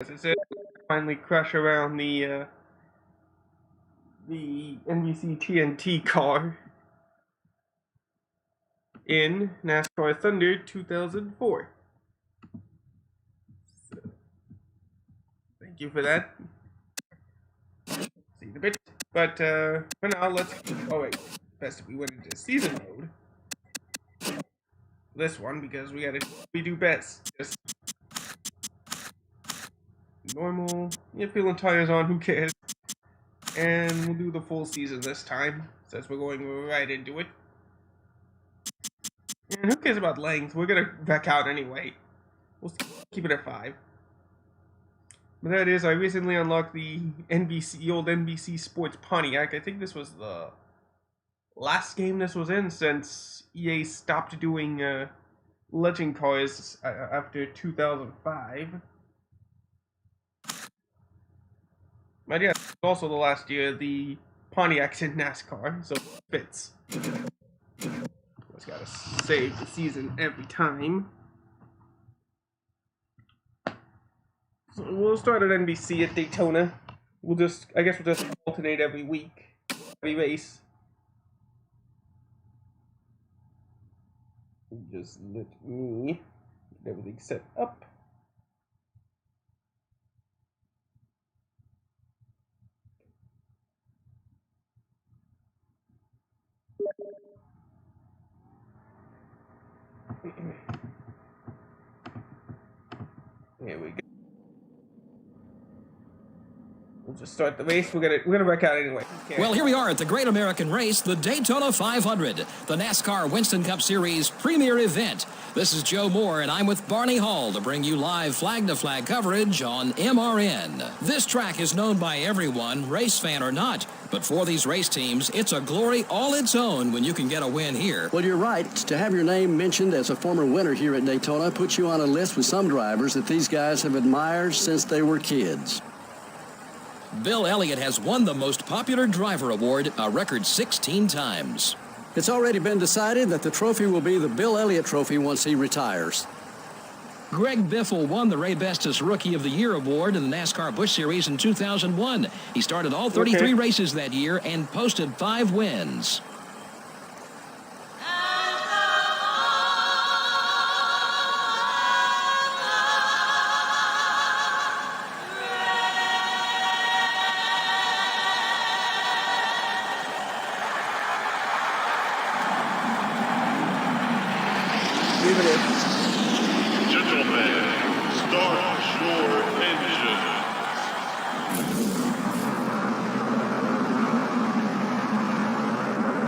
It's finally crush around the NBC TNT car in NASCAR Thunder 2004. So, thank you for that. See you in a bit. But for now, let's. Oh wait, best if we went into season mode. This one because we do best. Just normal. You're feeling tires on. Who cares? And we'll do the full season this time, since we're going right into it. And who cares about length? We're gonna back out anyway. We'll keep it at 5. But that is, I recently unlocked the old NBC Sports Pontiac. I think this was the last game this was in since EA stopped doing legend cars after 2005. But yeah, it's also the last year the Pontiac's in NASCAR, so it fits. Just gotta save the season every time. So we'll start at NBC at Daytona. I guess we'll just alternate every week, every race. Just let me get everything set up. Here we go. We'll just start the race. We're gonna wreck out anyway. Well, here we are at the Great American Race, the Daytona 500, the NASCAR Winston Cup Series premier event. This is Joe Moore, and I'm with Barney Hall to bring you live flag-to-flag coverage on MRN. This track is known by everyone, race fan or not. But for these race teams, it's a glory all its own when you can get a win here. Well, you're right. To have your name mentioned as a former winner here at Daytona puts you on a list with some drivers that these guys have admired since they were kids. Bill Elliott has won the Most Popular Driver Award a record 16 times. It's already been decided that the trophy will be the Bill Elliott Trophy once he retires. Greg Biffle won the Ray Bestis Rookie of the Year award in the NASCAR Busch Series in 2001. He started all 33 races that year and posted 5 wins. Gentlemen, start your engine.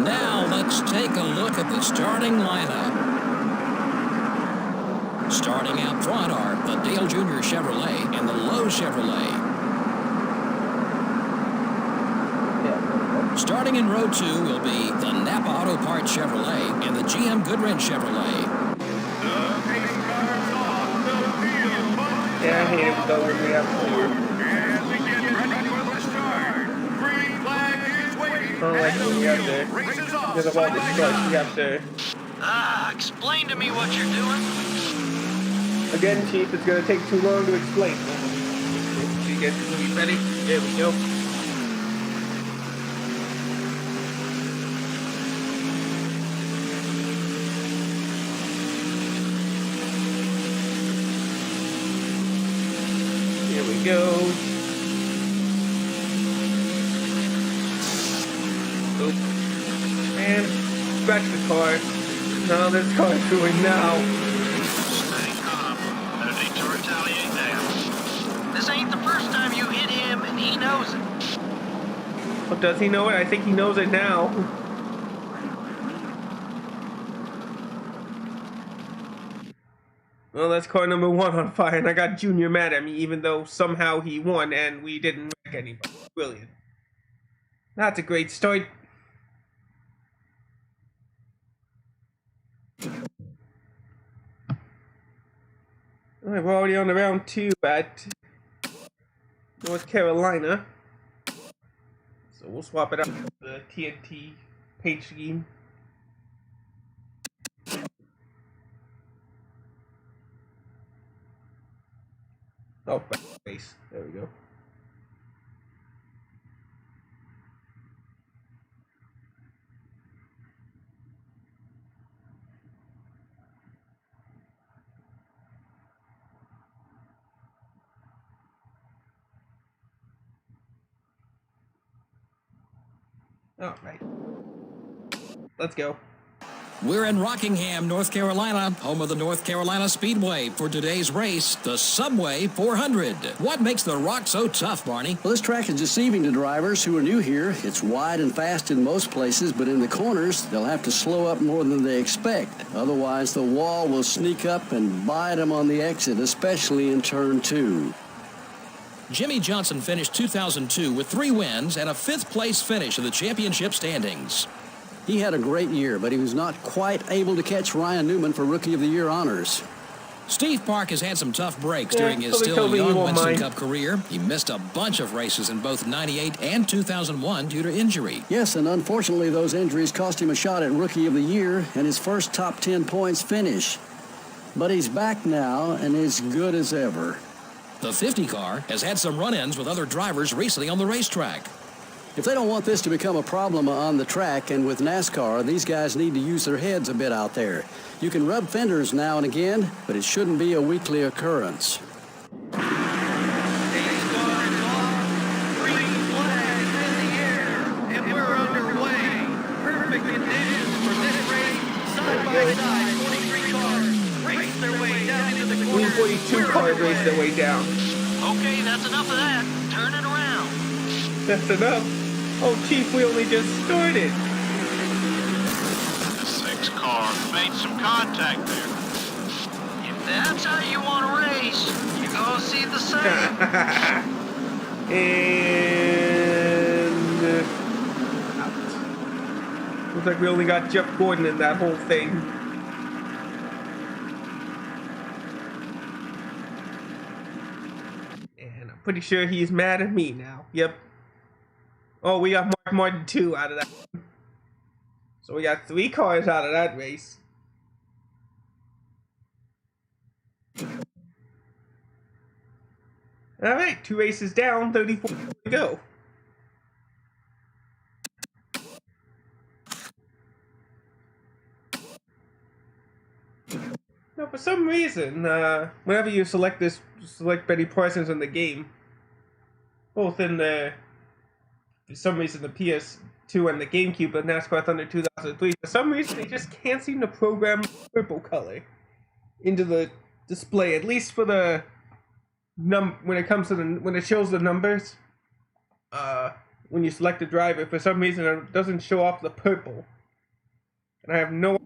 Now let's take a look at the starting lineup. Starting out front are the Dale Jr. Chevrolet and the Lowe Chevrolet. Starting in row 2 will be the Napa Auto Parts Chevrolet and the GM Goodwrench Chevrolet. Yeah, I hate it though when we have 4. Oh, like when we have to, because of all this stuff, we have to. Explain to me what you're doing. Again, Chief, it's gonna take too long to explain. You get the movie ready? There we go. Here we go. Oop. And scratch the car. No, this car's doing now. Stay calm. Better detour Talladega. This ain't the first time you hit him, and he knows it. Oh, does he know it? I think he knows it now. Well, that's car number 1 on fire, and I got Junior mad at me, even though somehow he won and we didn't wreck anybody. Brilliant. That's a great start. Alright, we're already on the round 2 at North Carolina. So we'll swap it up to the TNT paint scheme. Oh, race. There we go. All right. Let's go. We're in Rockingham, North Carolina, home of the North Carolina Speedway, for today's race, the Subway 400. What makes the rock so tough, Barney? Well, this track is deceiving to drivers who are new here. It's wide and fast in most places, but in the corners, they'll have to slow up more than they expect. Otherwise, the wall will sneak up and bite them on the exit, especially in turn 2. Jimmy Johnson finished 2002 with 3 wins and a 5th place finish in the championship standings. He had a great year, but he was not quite able to catch Ryan Newman for Rookie of the Year honors. Steve Park has had some tough breaks during his somebody still told me you young won't Winston mind. Cup career. He missed a bunch of races in both 98 and 2001 due to injury. Yes, and unfortunately, those injuries cost him a shot at Rookie of the Year and his first top 10 points finish. But he's back now and as good as ever. The 50 car has had some run-ins with other drivers recently on the racetrack. If they don't want this to become a problem on the track and with NASCAR, these guys need to use their heads a bit out there. You can rub fenders now and again, but it shouldn't be a weekly occurrence. Queen 42 cars race their way down. Okay, that's enough of that. Turn it around. That's enough. Oh, Chief, we only just started. The 6 car made some contact there. If that's how you want to race, you go see the same. And out. Looks like we only got Jeff Gordon in that whole thing. And I'm pretty sure he's mad at me now. Yep. Oh, we got Mark Martin 2 out of that. So we got 3 cars out of that race. All right, 2 races down, 34 to go. Now, for some reason, whenever you select Betty Parsons in the game, both in the, for some reason, the PS2 and the GameCube, but NASCAR Thunder 2003, for some reason, they just can't seem to program purple color into the display, at least for the when it comes to when it shows the numbers. When you select a driver, for some reason, it doesn't show off the purple, and I have no.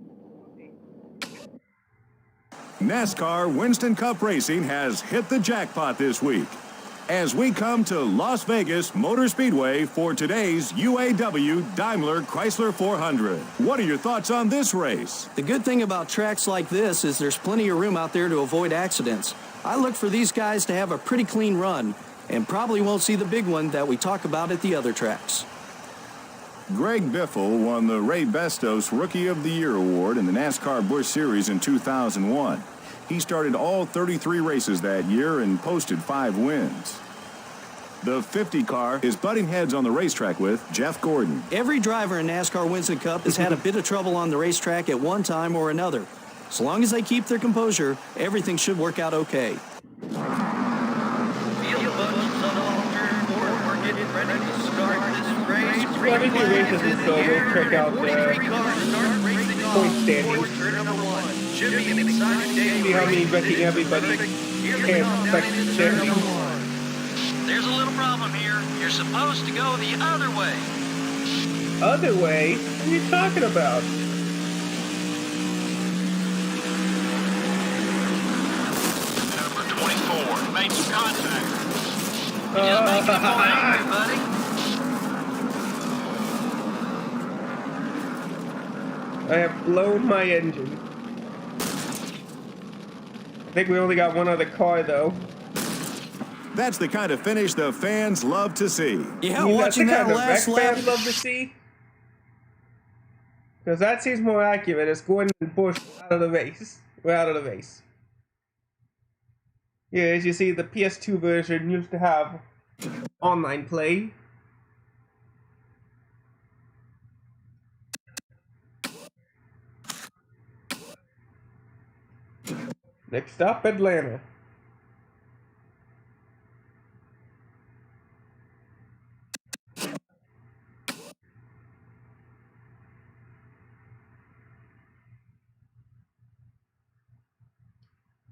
NASCAR Winston Cup Racing has hit the jackpot this week as we come to Las Vegas Motor Speedway for today's UAW Daimler Chrysler 400. What are your thoughts on this race? The good thing about tracks like this is there's plenty of room out there to avoid accidents. I look for these guys to have a pretty clean run and probably won't see the big one that we talk about at the other tracks. Greg Biffle won the Ray Bestos Rookie of the Year award in the NASCAR Busch Series in 2001. He started all 33 races that year and posted 5 wins. The 50 car is butting heads on the racetrack with Jeff Gordon. Every driver in NASCAR Winston Cup has had a bit of trouble on the racetrack at one time or another. As long as they keep their composure, everything should work out okay. Well, every few races or so, we'll check out the point standings. See how many wrecking everybody can affect standings. There's a little problem here. You're supposed to go the other way. Other way? What are you talking about? Number 24 made some contact. You just make it more angry, buddy. I have blown my engine. I think we only got one other car, though. That's the kind of finish the fans love to see. Yeah, That's the watching that kind of last wreck lap. fans love to see. Because that seems more accurate as Gordon and Busch out of the race. We're out of the race. Yeah, as you see, the PS2 version used to have online play. Next up, Atlanta.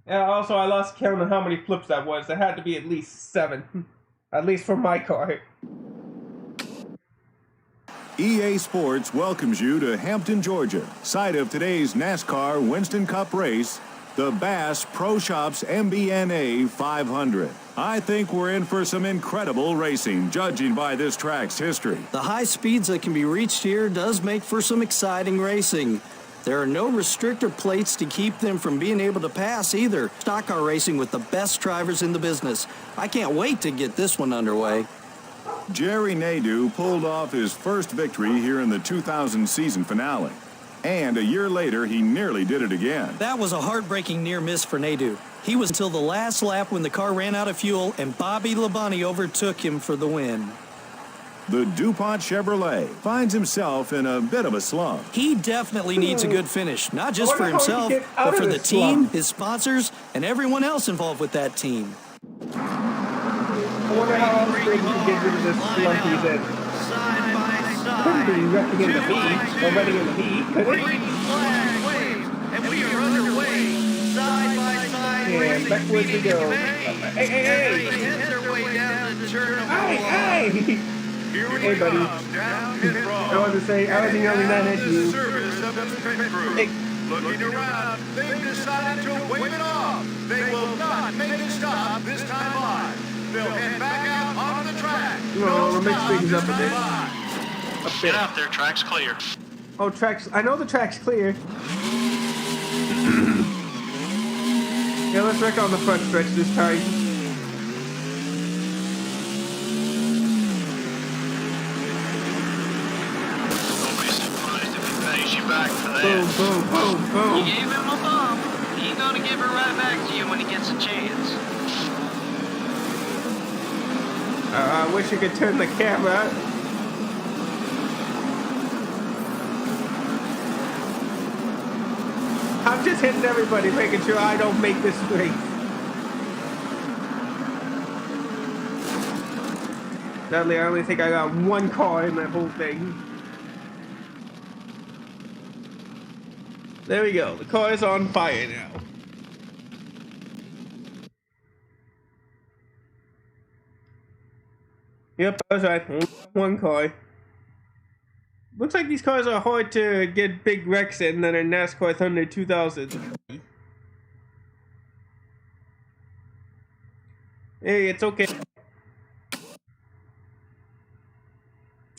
Also, I lost count on how many flips that was. There had to be at least 7. At least for my car. EA Sports welcomes you to Hampton, Georgia, site of today's NASCAR Winston Cup race, the Bass Pro Shops Mbna 500. I think we're in for some incredible racing, judging by this track's history. The high speeds that can be reached here does make for some exciting racing. There are no restrictor plates to keep them from being able to pass either. Stock car racing with the best drivers in the business. I can't wait to get this one underway. Jerry Nadeau pulled off his first victory here in the 2000 season finale. And a year later, he nearly did it again. That was a heartbreaking near miss for Nadeau. He was until the last lap when the car ran out of fuel and Bobby Labonte overtook him for the win. The DuPont Chevrolet finds himself in a bit of a slump. He definitely needs a good finish, not just for himself, but for the team, his sponsors, and everyone else involved with that team. I wonder how else they can get rid of this slump he's in. Side by side. Couldn't be wrecking in the heat, or running in the heat, could it? Green flag waves, and we are underway. Side by side. Yeah, backwards we go. Hey! Heads their way down the turn of Hey! Hey, buddy. I wanted to say, I wasn't yelling that at you. Hey. Looking around, they've decided to wave it off. They will not make it stop this time on. They'll head back out onto the track. No, we'll mix things up a bit. Get out there, track's clear. Oh, tracks. I know the track's clear. Yeah, let's wreck on the front stretch this time. Don't be surprised if he pays you back for that. Boom, boom, boom, You boom. gave him a bump. He's gonna give it right back to you when he gets a chance. I wish you could turn the camera. I'm just hitting everybody, making sure I don't make this straight. Sadly, I only think I got one car in that whole thing. There we go. The car is on fire now. Yep, I was right. Only one car. Looks like these cars are hard to get big wrecks in than a NASCAR Thunder 2000. Hey, it's okay.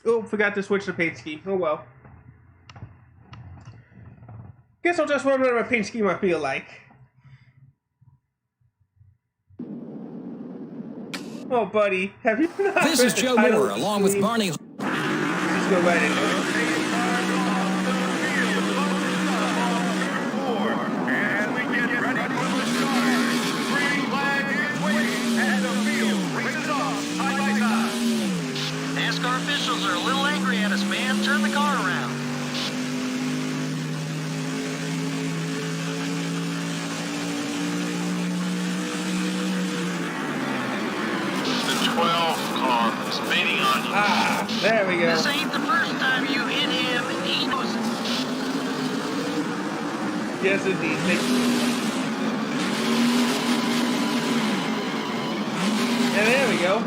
Oh, forgot to switch the paint scheme. Oh well. Guess I'll just run whatever paint scheme I feel like. Oh, buddy, have you not This read is the Joe title Moore of the along with screen? Barney. Just go right in there. And we get ready for the start. Green flag is waving, and the field races off side by side. NASCAR officials are a little angry at us, man. Turn the car around. The 12 car is beating on you. Ah, there we go. This ain't the first time you hit him, and he knows it. Yes, indeed. And there we go.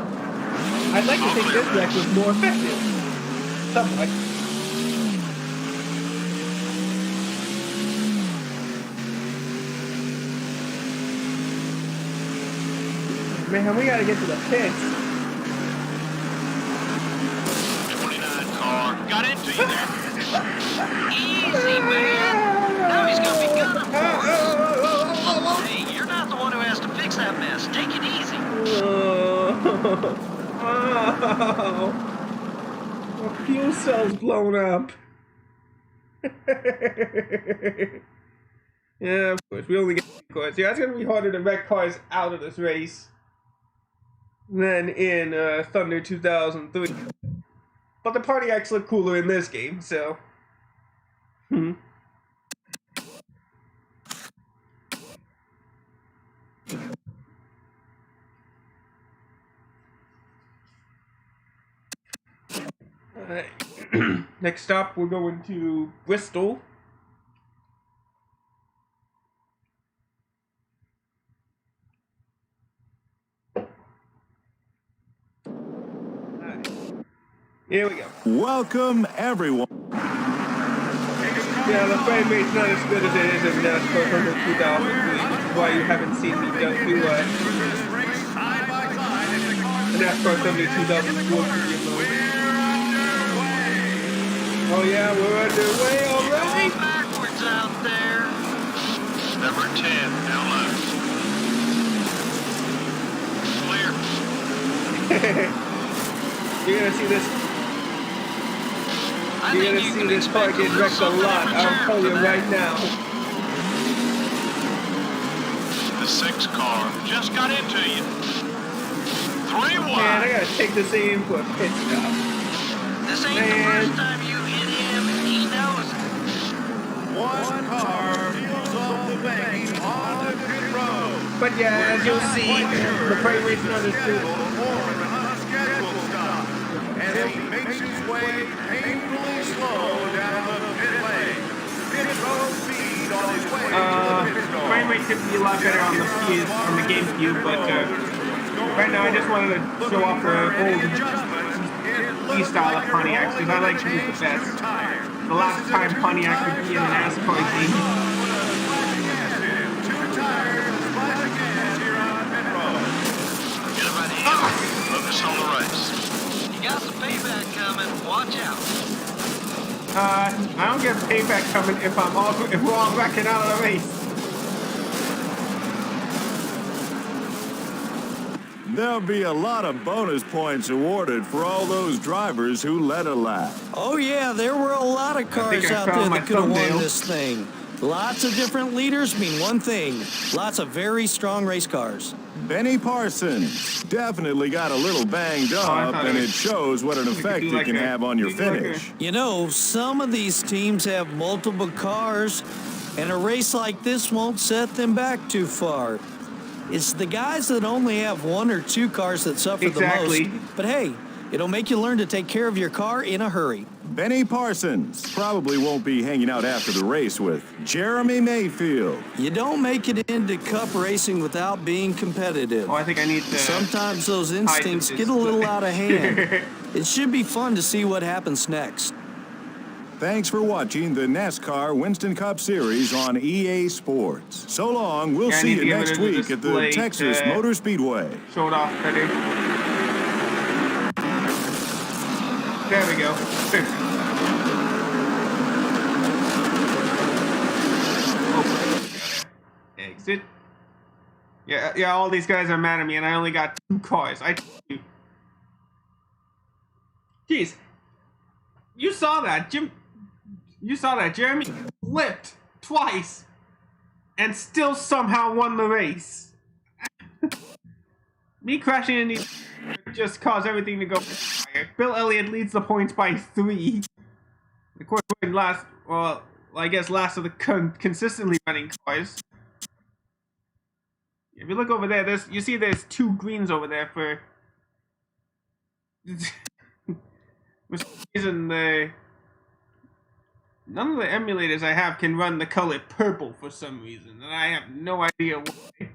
I'd like to think this wreck was more effective. Somewhat. Man, we gotta get to the pits. 29 car got into you there. Easy, man. Now he's gonna be gunning for us. Hey, you're not the one who has to fix that mess. Take it easy. Oh. My fuel cell's blown up. Yeah, of course. We only get cars. Yeah, it's going to be harder to wreck cars out of this race than in Thunder 2003. But the Pontiacs look cooler in this game, so... Alright. Next up, we're going to Bristol. Alright. Here we go. Welcome, everyone. Yeah, the frame rate's not as good as it is in NASCAR Thunder 2003, which is why you haven't seen me do NASCAR Thunder 2004 video. Oh yeah, we're underway already. Backwards out there. Number 10, now left. Clear. You're gonna see this. You're gonna see this car get wrecked a lot. I'll tell you right now. The 6 car just got into you. 3 wide. Man, I gotta take this in for a pit stop. This ain't the first time you hit him, and he knows it. One car peels off the bank on the pit road. But yeah, as you'll see, the frame rate's not as good. And he makes his way painfully slow down the pit lane. Pit road speed on his way to the pit road. Frame rate could be a lot better on the GameCube, but right now I just wanted to show off the old E-style of Pontiacs because I like these the best. The last time Pontiac would be in an NASCAR game. Get him right here. Focus on the race. You got some payback coming. Watch out. I don't get payback coming if we're all wrecking out of the race. There'll be a lot of bonus points awarded for all those drivers who led a lap. Oh, yeah, there were a lot of cars I out found there my that could have won thumbnail. this thing. Lots of different leaders mean one thing. Lots of very strong race cars. Benny Parsons definitely got a little banged up, and it shows what an effect do it like can a- have on your you do like a- finish. You know, some of these teams have multiple cars, and a race like this won't set them back too far. It's the guys that only have 1 or 2 cars that suffer Exactly. the most. But hey, it'll make you learn to take care of your car in a hurry. Benny Parsons probably won't be hanging out after the race with Jeremy Mayfield. You don't make it into cup racing without being competitive. Oh, I think I need to... Sometimes those instincts this. get a little out of hand. It should be fun to see what happens next. Thanks for watching the NASCAR Winston Cup Series on EA Sports. So long, we'll Yeah, I see need you to give next it a week at the display Texas to- Motor Speedway. Show it off better. There we go. Exit. Yeah, all these guys are mad at me and I only got 2 cars. Jeez. You saw that, Jeremy flipped twice and still somehow won the race. Me crashing in these just caused everything to go fire. Bill Elliott leads the points by 3. Of course, we're in last, well, I guess last of the consistently running cars. If you look over there, you see there's 2 greens over there for for some reason none of the emulators I have can run the color purple for some reason, and I have no idea why.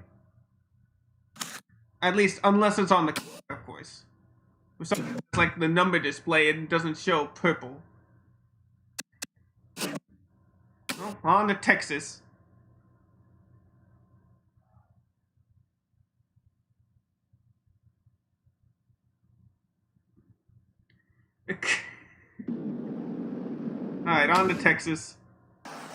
At least, unless it's on the car, of course. For some reason, it's like the number display, it doesn't show purple. Well, on to Texas. Alright, on to Texas.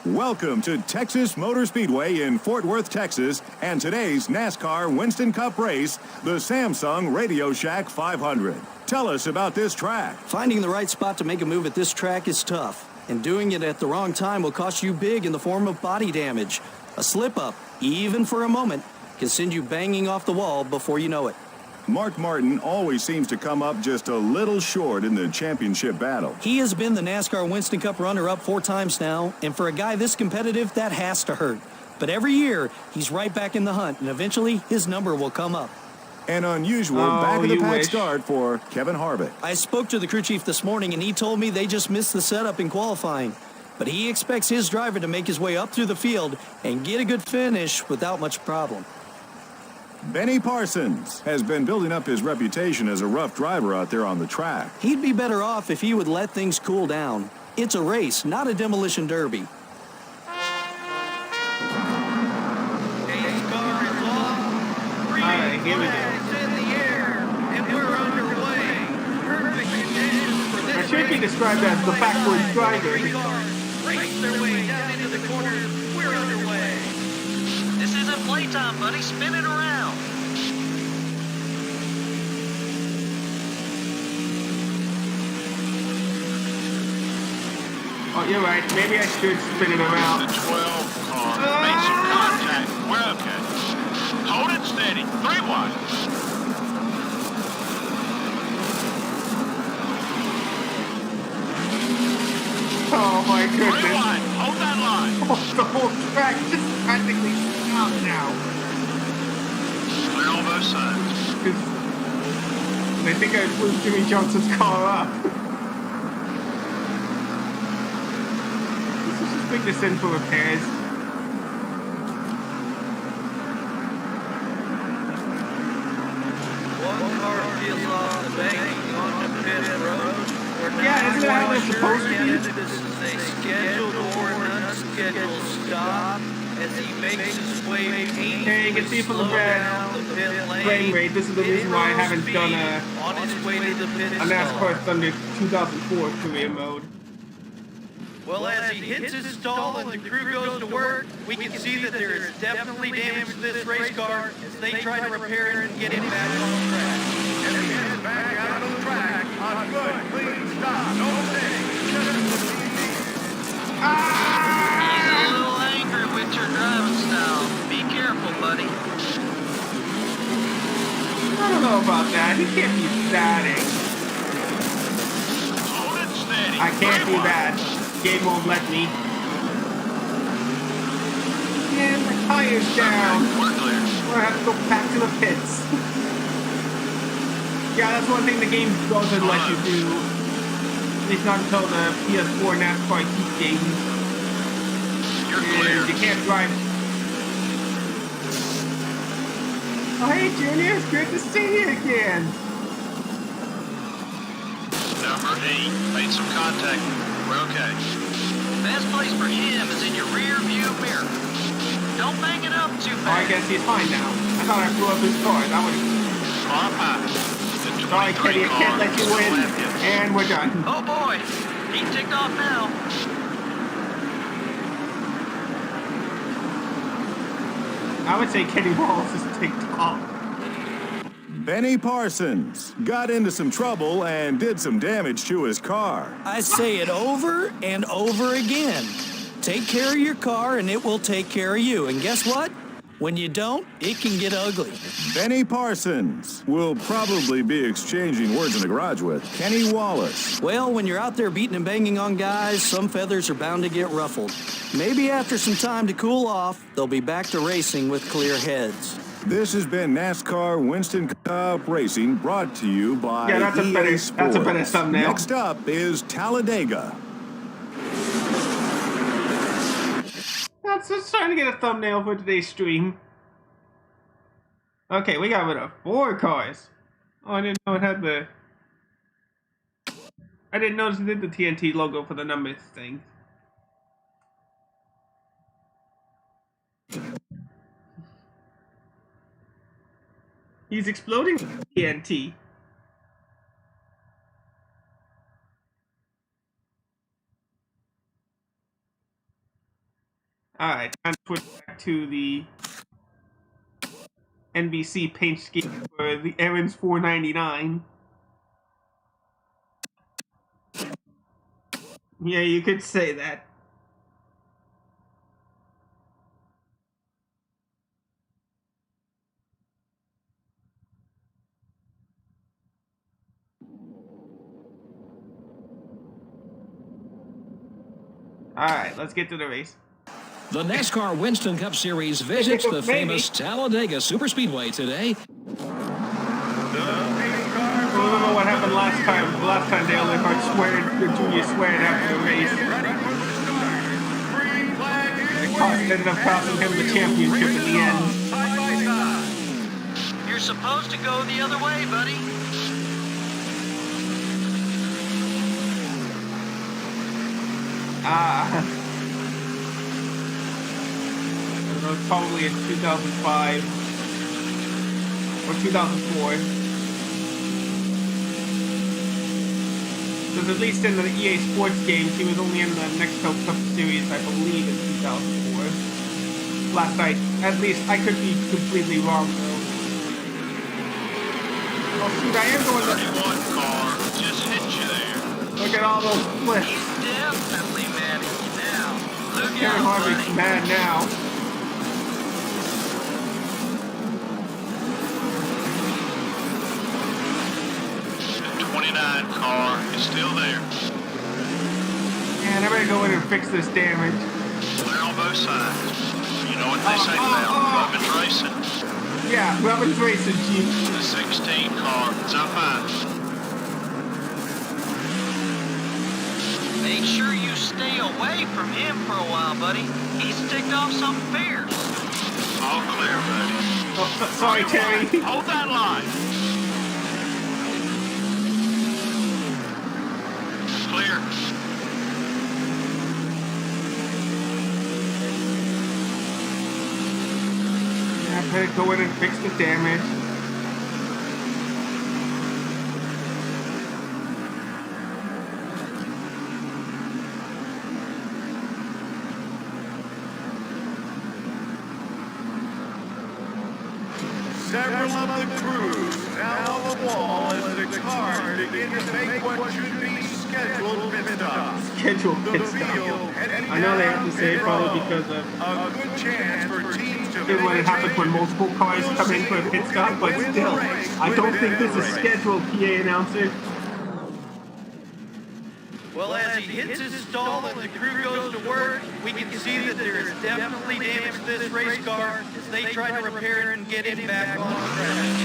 Welcome to Texas Motor Speedway in Fort Worth, Texas, and today's NASCAR Winston Cup race, the Samsung Radio Shack 500. Tell us about this track. Finding the right spot to make a move at this track is tough, and doing it at the wrong time will cost you big in the form of body damage. A slip-up, even for a moment, can send you banging off the wall before you know it. Mark Martin always seems to come up just a little short in the championship battle. He has been the NASCAR Winston Cup runner-up 4 times now, and for a guy this competitive, that has to hurt. But every year, he's right back in the hunt, and eventually his number will come up. An unusual back-of-the-pack start for Kevin Harvick. I spoke to the crew chief this morning, and he told me they just missed the setup in qualifying. But he expects his driver to make his way up through the field and get a good finish without much problem. Benny Parsons has been building up his reputation as a rough driver out there on the track. He'd be better off if he would let things cool down. It's a race, not a demolition derby. Alright, here we go. I should be described as the backwards driver. Race their way down into the corners. We're underway. This isn't playtime, buddy. Spin it around. Oh, you're right. Maybe I should spin it around. The 12 car made some contact. We're okay. Hold it steady. 3-1. Oh my goodness. 3-1. Hold that line. Oh, the whole track just practically out now. Clear on both sides. I think I blew Jimmy Johnson's car up. Let's just bring this in for repairs. One car feels off the bank on the pit road. Yeah, isn't that how it's supposed to be? This is a scheduled or an unscheduled stop as he makes his way. Hey, you can see from the frame rate, this is the reason why I haven't done a NASCAR Thunder 2004 career mode. Well, as he hits his stall and the crew goes to work, we can see that there is definitely damage to this race car as they try to repair it and get it back on the track. And he gets back out on the track on good, clean stop. No mistake. He's a little angry with your driving style. Be careful, buddy. I don't know about that. He can't be that angry. Hold it steady. I can't be that. Game won't let me. And my tire's down. We're clear. We're gonna have to go back to the pits. Yeah, that's one thing the game doesn't let you do. At least not until the PS4 NASCAR Heat games. You're clear. You can't drive. Oh, hey, Junior, it's good to see you again. Number 8 made some contact. We're okay. Best place for him is in your rear view mirror. Don't bang it up too Oh, I fast. guess he's fine now. I thought I blew up his car. That was... Car pass. Sorry, Kenny, I can't let you win. And we're done. Oh boy, he ticked off now. I would say Kenny Wallace is ticked off. Benny Parsons got into some trouble and did some damage to his car. I say it over and over again. Take care of your car and it will take care of you. And guess what? When you don't, it can get ugly. Benny Parsons will probably be exchanging words in the garage with Kenny Wallace. Well, when you're out there beating and banging on guys, some feathers are bound to get ruffled. Maybe after some time to cool off, they'll be back to racing with clear heads. This has been NASCAR Winston Cup Racing, brought to you by Yeah, that's a better- EA that's a better Sports. thumbnail. Next up is Talladega. That's just trying to get a thumbnail for today's stream. Okay, we got rid of 4 cars. Oh, I didn't know it had the... I didn't notice it did the TNT logo for the numbers thing. He's exploding TNT. Alright, time to switch back to the NBC paint scheme for the Aaron's 499. Yeah, you could say that. Alright, let's get to the race. The NASCAR Winston Cup Series visits the famous Talladega Superspeedway today. I don't know what happened last time. Last time Dale Earnhardt Jr. sweared after the race. It ended up costing him the championship in the end. You're supposed to go the other way, buddy. It was probably in 2005 or 2004. Because at least in the EA Sports games, he was only in the NASCAR Cup Series, I believe, in 2004. Last night, at least, I could be completely wrong though. Oh shoot, I am going to... 31 car just hit you there. Look at all those flips. He's definitely mad at you now. Look Kevin out, Harvick's buddy. mad now. The 29 car is still there. Man, I better go in and fix this damage. Clear on both sides. You know what they say about Robin's racing? Yeah, Robin's racing, Chief. The 16 car is up high. Make sure you stay away from him for a while, buddy. He's ticked off some fierce. All clear, buddy. Oh, sorry, Terry. Hold that line. Clear. Yeah, I better go in and fix the damage. Several of the crews now on the wall as the cars begin to make what should be scheduled pit stops. Scheduled pit stop. I know they have to say it probably because of a good chance for teams to it when it happens when multiple cars come in for a pit stop, but still, I don't think this is scheduled, PA announcer. Well, as he hits his stall and the crew goes to work, we can see that there is definitely damage to this race car as they try to repair it and get it back on track.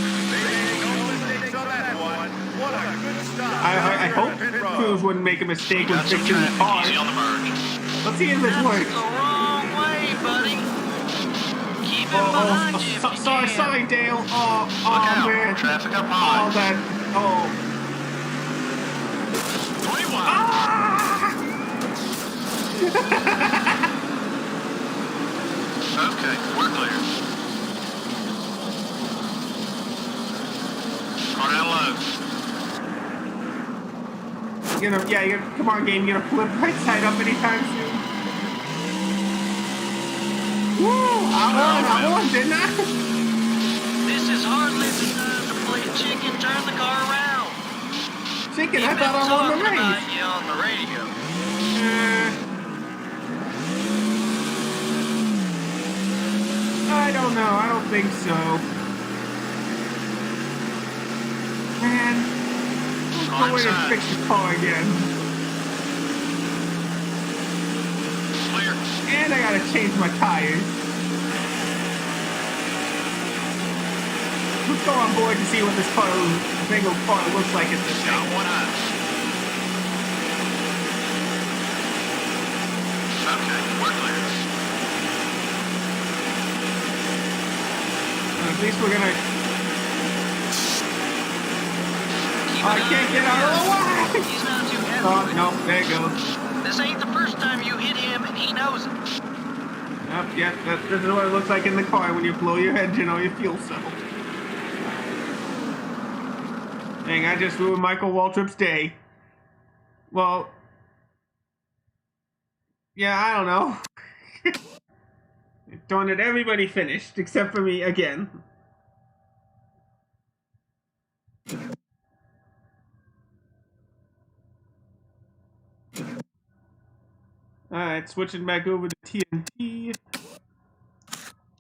What a good stop. I hope crews wouldn't make a mistake when fixing the car. Easy on the merge. Let's see if this That's works. the wrong way, buddy. Keep him behind you if you Sorry, can. sorry, Dale. Look out. Man. Traffic up Oh, high. that. Oh. 21. Okay, we're clear. Car down low. Come on, game. You gonna flip right side up anytime soon? Woo! I won, didn't I? This is hardly the time to play chicken, turn the car around. Chicken, I He's thought I been won the talking race. about you on the radio. I don't know. I don't think so. Man, let's go in and fix the car again. Clear. And I gotta change my tires. Let's go on board to see what this car, single car looks like at this Got thing. one eye. Okay, we're clear. At least we're gonna... Keep I an can't eye get on out of the way! him. He's not too happy Oh, with no, you. there it goes. This ain't the first time you hit him, and he knows it. Yep, this is what it looks like in the car when you blow your engine or your fuel cell. Dang, I just ruined Michael Waltrip's day. Well... Yeah, I don't know. Darn it, everybody finished, except for me again. Alright, switching back over to TNT.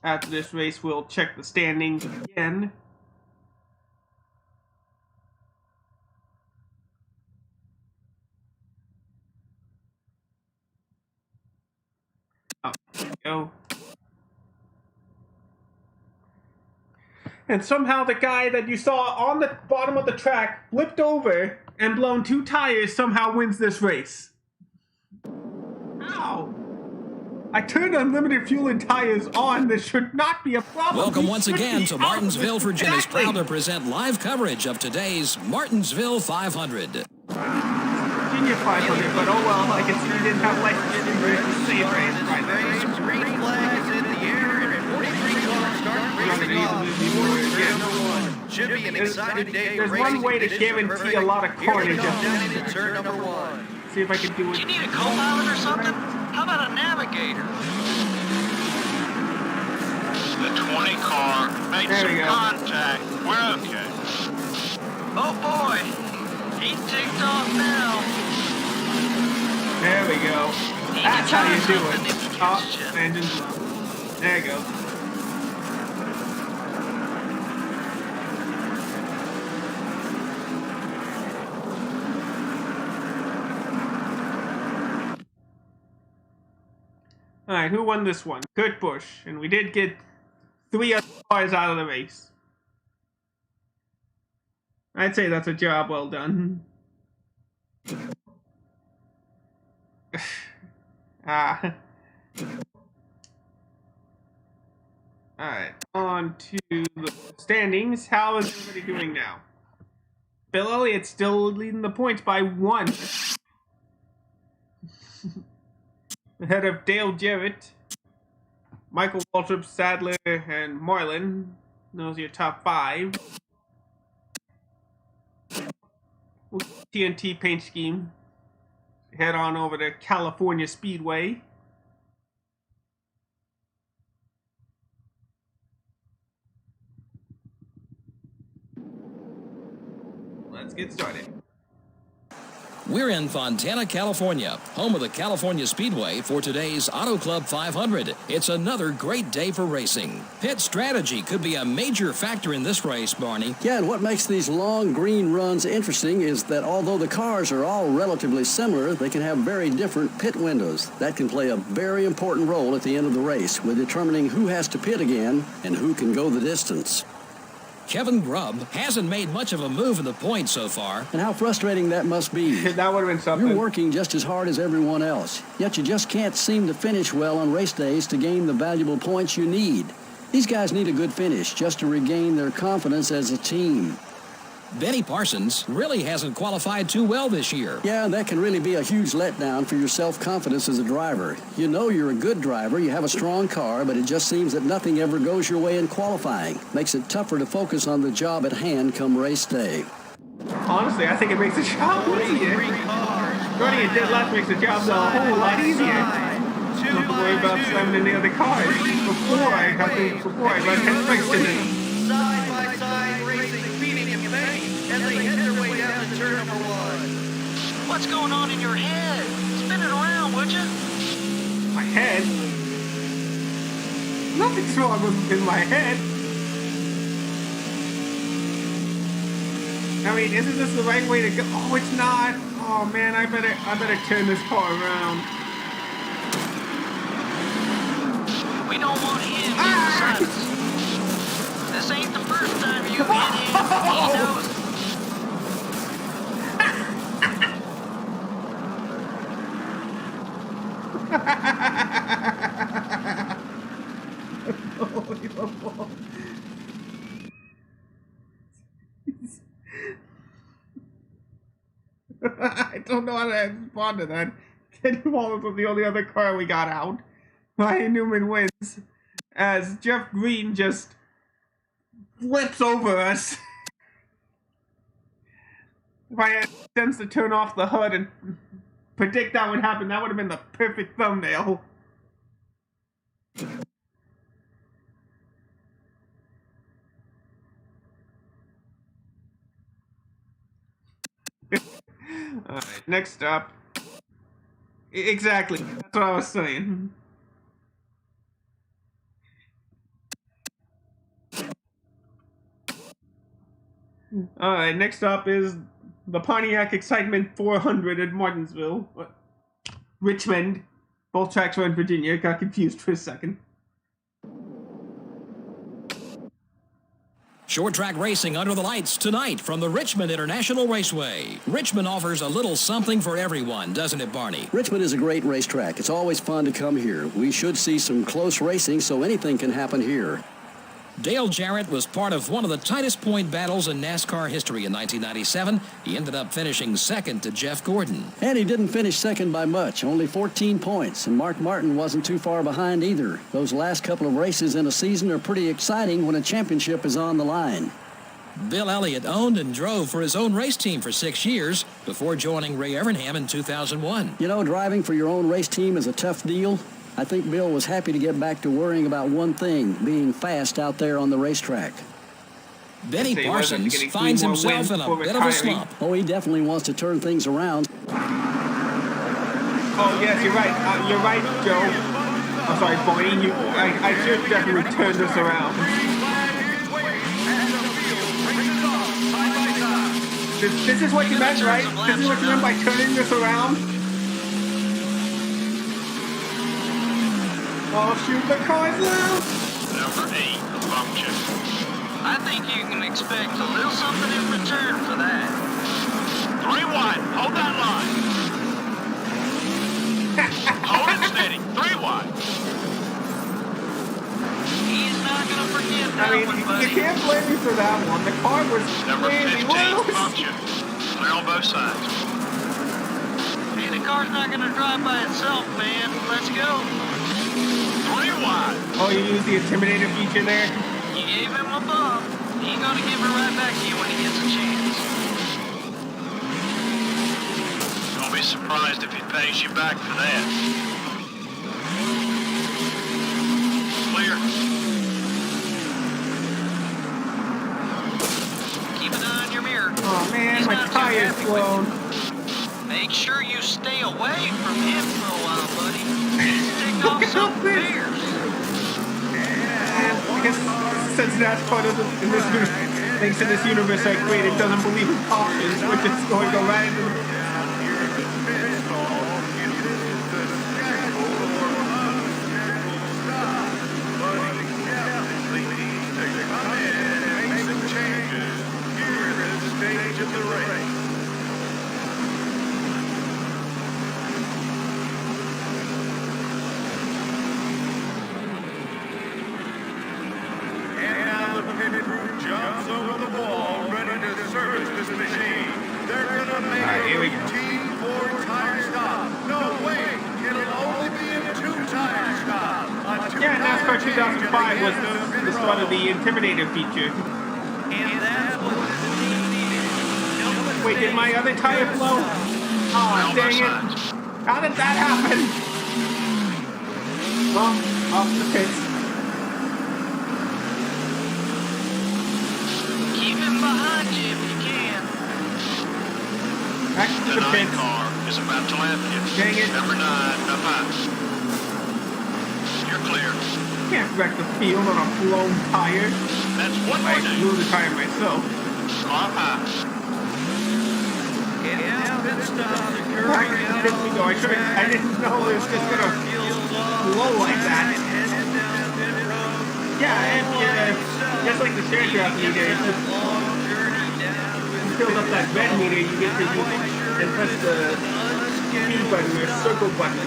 After this race, we'll check the standings again. Go. And somehow the guy that you saw on the bottom of the track flipped over and blown 2 tires somehow wins this race. Ow! I turned unlimited fuel and tires on. This should not be a problem. Welcome We once should again be to out. Martinsville, Virginia. Is Exactly. proud to present live coverage of today's Martinsville 500. Virginia 500, but oh well, I can see you didn't have license to say it right Race, green flag is in the air, and 43 cars start racing off. Should be an exciting day for There's racing. one way to guarantee a lot of carnage. Down into turn number 1. See if I can do it. Do you need a co-pilot or something? How about a navigator? The 20 car made There we some go. contact. We're okay. Oh boy, he ticked off now. There we go. He That's can how you try do something it. if he Oh, catches you. engine's low. There you go. Alright, who won this one? Kurt Busch. And we did get 3 other cars out of the race. I'd say that's a job well done. Ah. Alright, on to the standings. How is everybody doing now? Bill Elliott's still leading the points by 1. Ahead of Dale Jarrett, Michael Waltrip, Sadler, and Marlin. Those are your top 5. TNT paint scheme. Head on over to California Speedway. Let's get started. We're in Fontana, California, home of the California Speedway for today's Auto Club 500. It's another great day for racing. Pit strategy could be a major factor in this race, Barney. Yeah, and what makes these long green runs interesting is that although the cars are all relatively similar, they can have very different pit windows. That can play a very important role at the end of the race with determining who has to pit again and who can go the distance. Kevin Grubb hasn't made much of a move in the points so far. And how frustrating that must be. That would have been something. You're working just as hard as everyone else, yet you just can't seem to finish well on race days to gain the valuable points you need. These guys need a good finish just to regain their confidence as a team. Benny Parsons really hasn't qualified too well this year. Yeah, that can really be a huge letdown for your self-confidence as a driver. You know you're a good driver, you have a strong car, but it just seems that nothing ever goes your way in qualifying. Makes it tougher to focus on the job at hand come race day. Honestly, I think it makes the job easier. Running a dead last makes the job a whole lot easier. I don't have to worry about slamming in the other cars before I run headstraight to them. Side by side racing, feeding him pain as they head their way down to turn number 1. What's going on in your head? Spin it around, would you? My head? Nothing's wrong in my head. I mean, isn't this the right way to go? Oh, it's not. Oh man, I better turn this car around. We don't want him in the This ain't the first time you hit him. He knows. Unbelievable. I don't know how to respond to that. Kenny Wallace was the only other car we got out. Ryan Newman wins as Jeff Green just flips over us. If I had sense to turn off the HUD and predict that would happen, that would have been the perfect thumbnail. Alright, next up. Exactly, that's what I was saying. Alright, next up is the Pontiac Excitement 400 at Martinsville. Richmond. Both tracks were in Virginia. Got confused for a second. Short track racing under the lights tonight from the Richmond International Raceway. Richmond offers a little something for everyone, doesn't it, Barney? Richmond is a great racetrack. It's always fun to come here. We should see some close racing, so anything can happen here. Dale Jarrett was part of one of the tightest point battles in NASCAR history in 1997. He ended up finishing second to Jeff Gordon. And he didn't finish second by much, only 14 points. And Mark Martin wasn't too far behind either. Those last couple of races in a season are pretty exciting when a championship is on the line. Bill Elliott owned and drove for his own race team for 6 years before joining Ray Evernham in 2001. You know, driving for your own race team is a tough deal. I think Bill was happy to get back to worrying about one thing, being fast out there on the racetrack. Benny Parsons finds himself in a bit of a slump. Oh, he definitely wants to turn things around. Oh, yes, you're right. You're right, Joe. I'm sorry, Barney. I should definitely turn this around. This is what you meant, right? This is what you meant by turning this around? Oh, shoot the cars now! Number 8, function. I think you can expect a little something in return for that. 3 wide, hold that line. Hold it steady, 3 wide. He's not going to forget that one, buddy. You can't blame me for that one. The car was Number crazy. 15, function. Clear on both sides. Hey, the car's not going to drive by itself, man. Let's go. 3 wide. Oh, you used the Intimidator feature there? You gave him a bump. He's going to give it right back to you when he gets a chance. Don't be surprised if he pays you back for that. Clear. Keep an eye on your mirror. Oh, man, He's my not too tire's happy with you. blown. Make sure you stay away from him for a while, buddy. Take off some beers. I guess since NASCAR doesn't, in this universe, thinks in this universe I created, doesn't believe in cautions, we're just going to go right into the... Jumps over the wall, ready to service this machine. They're gonna make here we go. a routine 4-tire stop. No, wait, it'll only be a 2-tire stop. Yeah, NASCAR 2005 was the start of the Intimidator feature. And that's what this team needed. Wait, did my other tire blow? Oh, dang it. How did that happen? Well, off the pits. Keep him behind you if you can. Back to The the 9 pits. car is about to lap you. Dang it. Number 9, up high. You're clear. Can't wreck the field on a blown tire. That's what I we're blew doing. the tire myself. Car up high. And now pit stops occurring Back to the pits we go. I didn't know it was just gonna blow like that. Yeah, and just like the share trap meter, if you build up that red meter, you get to use and press the speed button or circle button.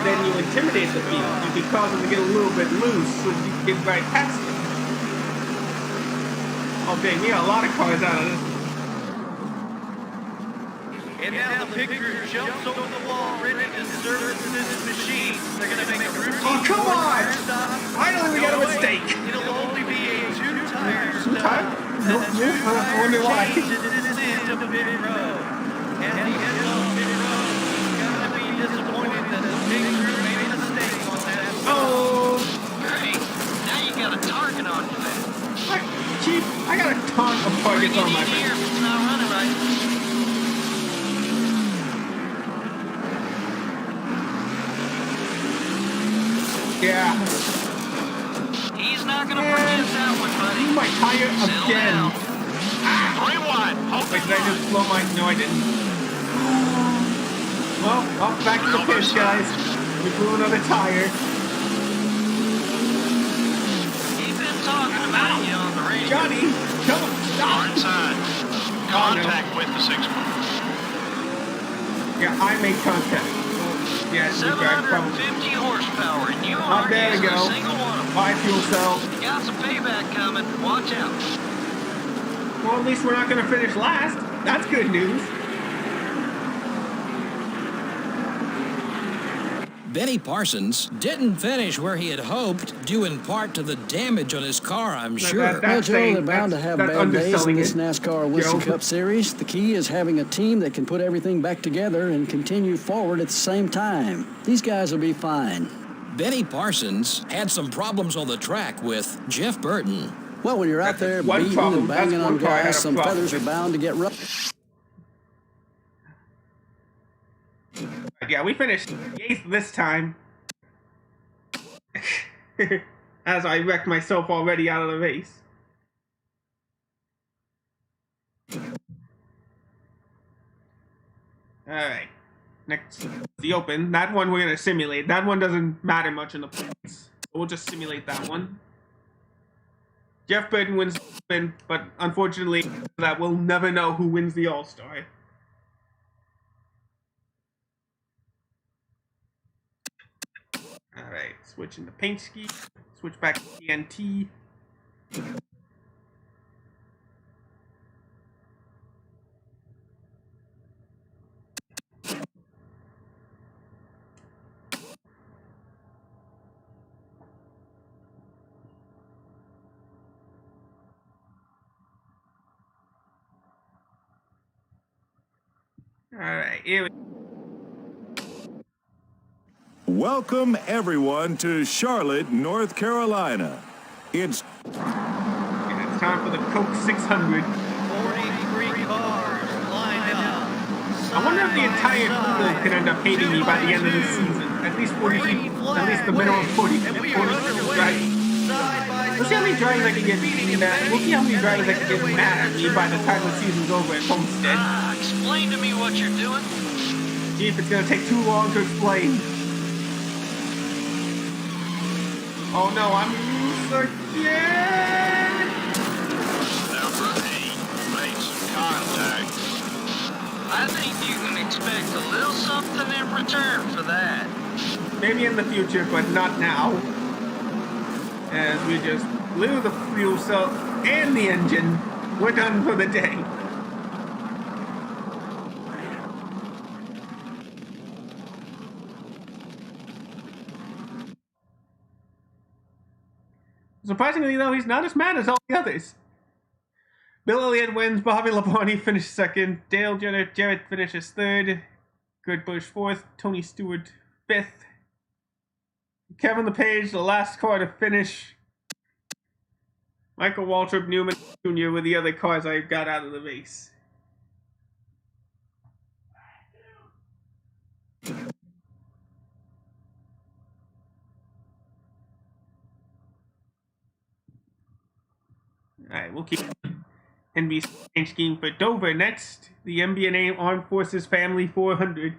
Then you intimidate the field. You can cause them to get a little bit loose so you can get right past them. Oh dang, we got a lot of cars out of this. And now the pit crew jumps over the wall, ready to service this machine. They're going to make a routine. Oh, come on! Finally, we got a mistake. It'll only be a 2-tire stop. Two-tire? No, I wonder why. Change it into pit road. And the end of pit road, gonna be disappointed that the pit crew made a mistake on that. Oh! Great. Now you got a target on your back. Chief, I got a ton of targets on my Bring it in here back. if it's not running right. Yeah. He's not gonna forget that one, buddy. My tire Settle again. down. 3 wide. Hold Wait, the did I just blow my... No, I didn't. Well, back to the pits, guys. We blew another tire. He's been talking about you on the radio. Johnny, don't stop. Inside. Contact with the 6-1. Yeah, I made contact. Yeah, 750 horsepower, and you Oh, aren't there we using go. a single one of them. Buy fuel cell. You got some payback coming. Watch out. Well, at least we're not going to finish last. That's good news. Benny Parsons didn't finish where he had hoped, due in part to the damage on his car, I'm sure. Well, Joe, they're bound to have bad days in this NASCAR Winston Joe. Cup Series. The key is having a team that can put everything back together and continue forward at the same time. These guys will be fine. Benny Parsons had some problems on the track with Jeff Burton. Well, when you're out there one beating problem. and banging That's on one car I had guys, a some problem feathers are with. bound to get rough. Yeah, we finished 8th this time. As I wrecked myself already out of the race. Alright. Next, the open. That one we're going to simulate. That one doesn't matter much in the points. We'll just simulate that one. Jeff Burton wins the open, but unfortunately, that we'll never know who wins the All-Star. Alright, switching the paint scheme. Switch back to TNT. Alright, here we go. Welcome, everyone, to Charlotte, North Carolina. It's And it's time for the Coke 600. 43 cars lined up. I wonder if the entire field could end up hating me by the end of the season. At least 40 people, at least the minimum 40 people driving. We'll see how many drivers I can get mad. We'll see how many drivers I can get mad at me by the time the season's over at Homestead. Explain to me what you're doing. See if it's gonna take too long to explain. Oh no, I'm scared! Number 8, make some contact. I think you can expect a little something in return for that. Maybe in the future, but not now. As we just blew the fuel cell and the engine, we're done for the day. Surprisingly, though, he's not as mad as all the others. Bill Elliott wins, Bobby Labonte finished second, Dale Jarrett finishes third, Kurt Busch fourth, Tony Stewart fifth, Kevin LePage, the last car to finish, Michael Waltrip Newman Jr. with the other cars I got out of the race. Alright, we'll keep NBC paint scheme for Dover next. The Mbna Armed Forces Family 400.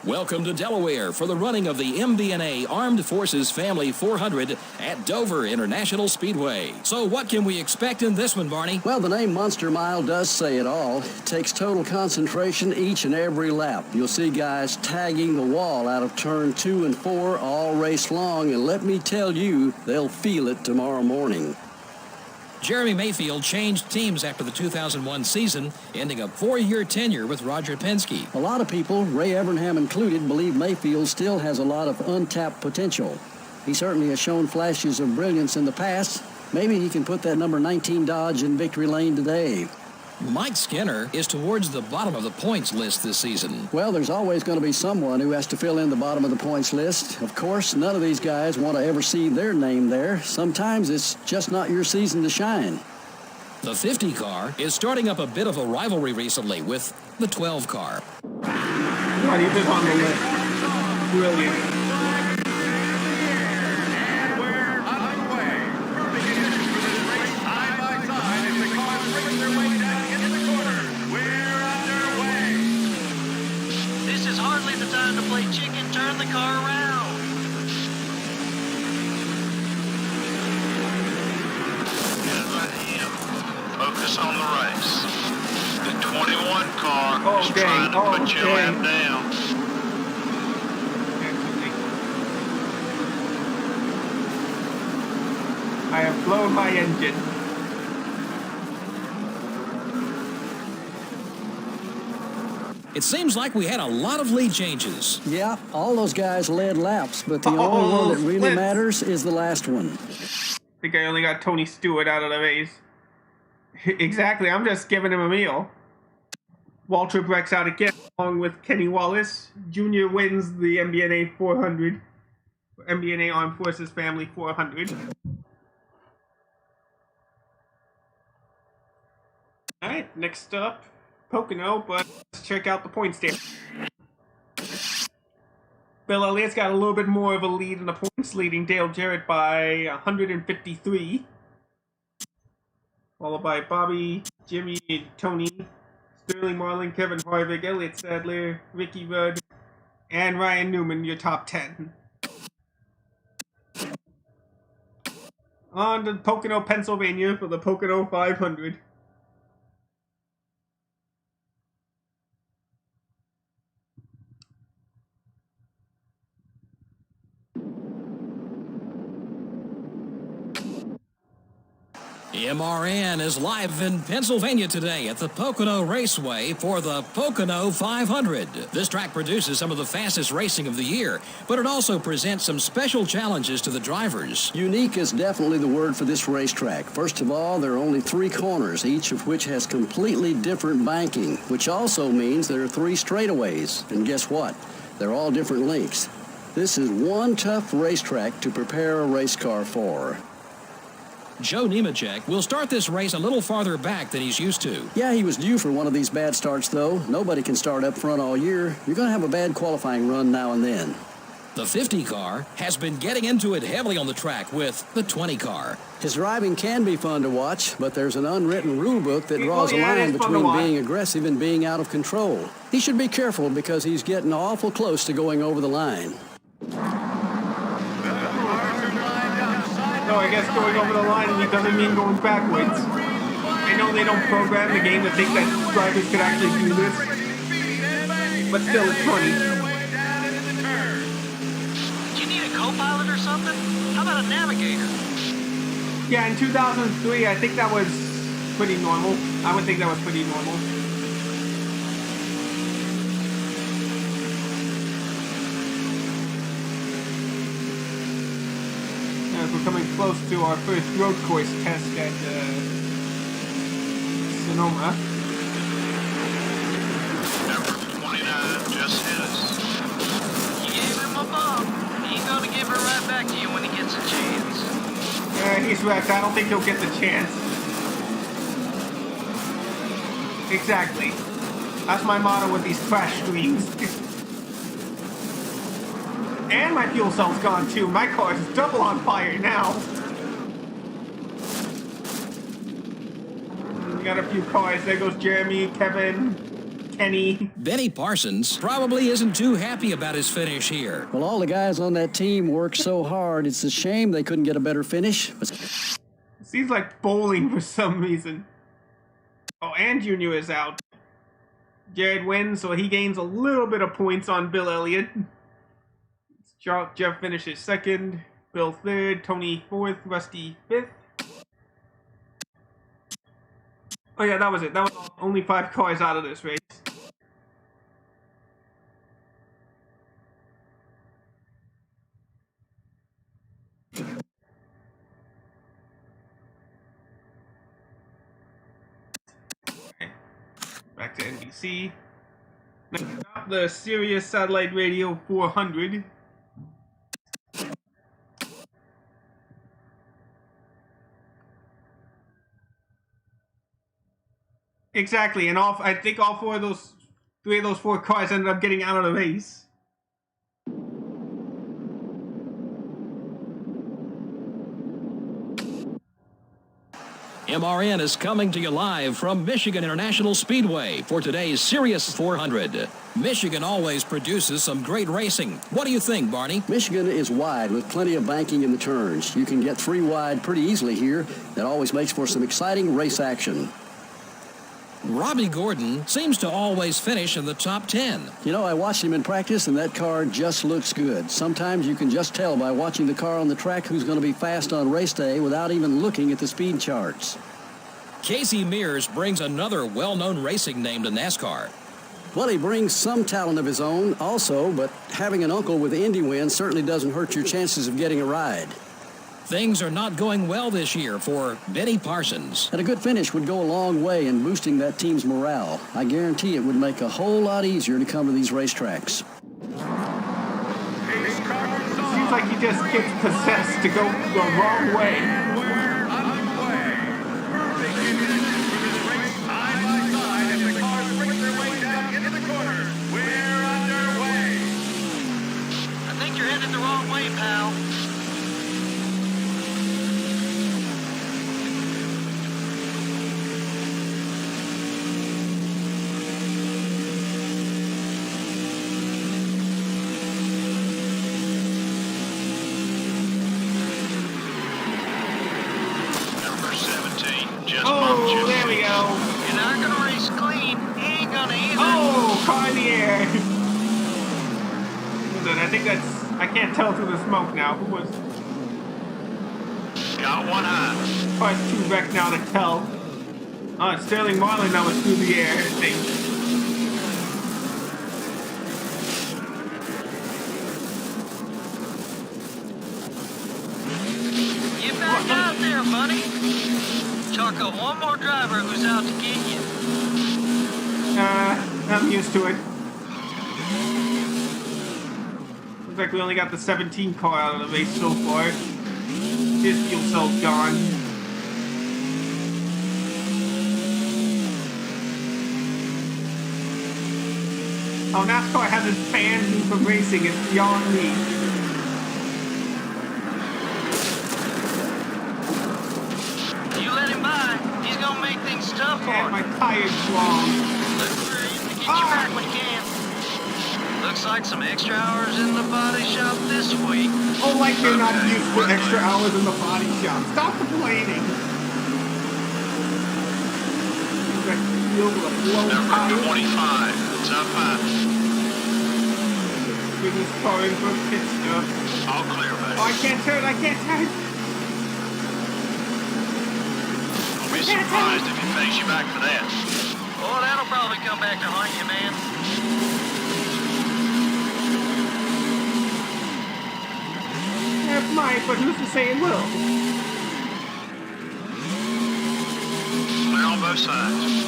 Welcome to Delaware for the running of the Mbna Armed Forces Family 400 at Dover International Speedway. So what can we expect in this one, Barney? Well, the name Monster Mile does say it all. It takes total concentration each and every lap. You'll see guys tagging the wall out of turn 2 and 4 all race long, and let me tell you, they'll feel it tomorrow morning. Jeremy Mayfield changed teams after the 2001 season, ending a 4-year tenure with Roger Penske. A lot of people, Ray Evernham included, believe Mayfield still has a lot of untapped potential. He certainly has shown flashes of brilliance in the past. Maybe he can put that number 19 Dodge in victory lane today. Mike Skinner is towards the bottom of the points list this season. Well, there's always going to be someone who has to fill in the bottom of the points list. Of course, none of these guys want to ever see their name there. Sometimes it's just not your season to shine. The 50 car is starting up a bit of a rivalry recently with the 12 car. Not even on the list. Brilliant. And we're underway. time to play chicken, turn the car around. Good by him. Focus on the race. The 21 car is trying to put your lap down. I have blown my engine. It seems like we had a lot of lead changes. Yeah, all those guys led laps, but the only one that really matters is the last one. I think I only got Tony Stewart out of the race. Exactly, I'm just giving him a meal. Walter Breck's out again, along with Kenny Wallace. Junior wins the Mbna 400. Mbna Armed Forces Family 400. Alright, next up, Pocono, but let's check out the point stand. Bill Elliott's got a little bit more of a lead in the points, leading Dale Jarrett by 153. Followed by Bobby, Jimmy, Tony, Sterling Marlin, Kevin Harvick, Elliott Sadler, Ricky Rudd, and Ryan Newman, your top 10. On to Pocono, Pennsylvania for the Pocono 500. MRN is live in Pennsylvania today at the Pocono Raceway for the Pocono 500. This track produces some of the fastest racing of the year, but it also presents some special challenges to the drivers. Unique is definitely the word for this racetrack. First of all, there are only 3 corners, each of which has completely different banking, which also means there are 3 straightaways. And guess what? They're all different lengths. This is one tough racetrack to prepare a race car for. Joe Nemechek will start this race a little farther back than he's used to. Yeah, he was due for one of these bad starts, though. Nobody can start up front all year. You're going to have a bad qualifying run now and then. The 50 car has been getting into it heavily on the track with the 20 car. His driving can be fun to watch, but there's an unwritten rule book that draws a line between being aggressive and being out of control. He should be careful because he's getting awful close to going over the line. No, I guess going over the line doesn't mean going backwards. I know they don't program the game to think that drivers could actually do this, but still, it's funny. Do you need a co-pilot or something? How about a navigator? Yeah, in 2003, I think that was pretty normal. I would think that was pretty normal. We're coming close to our first road course test at Sonoma. Number 29 just hit us. You gave him a bump. He's gonna give it right back to you when he gets a chance. Yeah, he's wrecked. I don't think he'll get the chance. Exactly. That's my motto with these crash streams. And my fuel cell's gone too. My car is double on fire now. We got a few cars. There goes Jeremy, Kevin, Kenny. Benny Parsons probably isn't too happy about his finish here. Well, all the guys on that team worked so hard. It's a shame they couldn't get a better finish. But seems like bowling for some reason. Oh, and Junior is out. Jarrett wins, so he gains a little bit of points on Bill Elliott. Jeff finishes second, Bill third, Tony fourth, Rusty fifth. Oh yeah, that was it. That was only 5 cars out of this race. Okay. Back to NBC. Next up, the Sirius Satellite Radio 400. Exactly, and I think all 3 of those 4 cars ended up getting out of the race. MRN is coming to you live from Michigan International Speedway for today's Sirius 400. Michigan always produces some great racing. What do you think, Barney? Michigan is wide with plenty of banking in the turns. You can get 3 wide pretty easily here. That always makes for some exciting race action. Robbie Gordon seems to always finish in the top 10. You know, I watched him in practice, and that car just looks good. Sometimes you can just tell by watching the car on the track who's going to be fast on race day without even looking at the speed charts. Casey Mears brings another well-known racing name to NASCAR. Well, he brings some talent of his own also, but having an uncle with Indy wins certainly doesn't hurt your chances of getting a ride. Things are not going well this year for Benny Parsons. And a good finish would go a long way in boosting that team's morale. I guarantee it would make a whole lot easier to come to these racetracks. Seems like he just gets possessed to go the wrong way. We're underway. Perfect conditions for this race, side by side, as the cars break their way down into the corners. We're underway. I think you're headed the wrong way, pal. Oh, there we go. You're not gonna race clean. You ain't gonna either. Oh, car in the air. I think that's... I can't tell through the smoke now. Who was... Got one eye. Probably too wrecked now to tell. Oh, it's Sterling Marlin that was through the air, I think. Get back out there, buddy. Talk of one more driver who's out to get you. I'm used to it. Looks like we only got the 17 car out of the race so far. His fuel cell's gone. Oh, NASCAR hasn't banned me from racing. It's beyond me. He's gonna make things tough for Yeah, him. my tire's wrong. Look for him to get you back when you can. Looks like some extra hours in the body shop this week. Oh, like you're not used to extra hours in the body shop. Stop complaining. Number 25, top 5. Give this car in for a pit stop. All clear, buddy. Oh, I can't turn. Don't be surprised if he pays you back for that. Oh, that'll probably come back to haunt you, man. It might, but who's to say it will? Clear on both sides.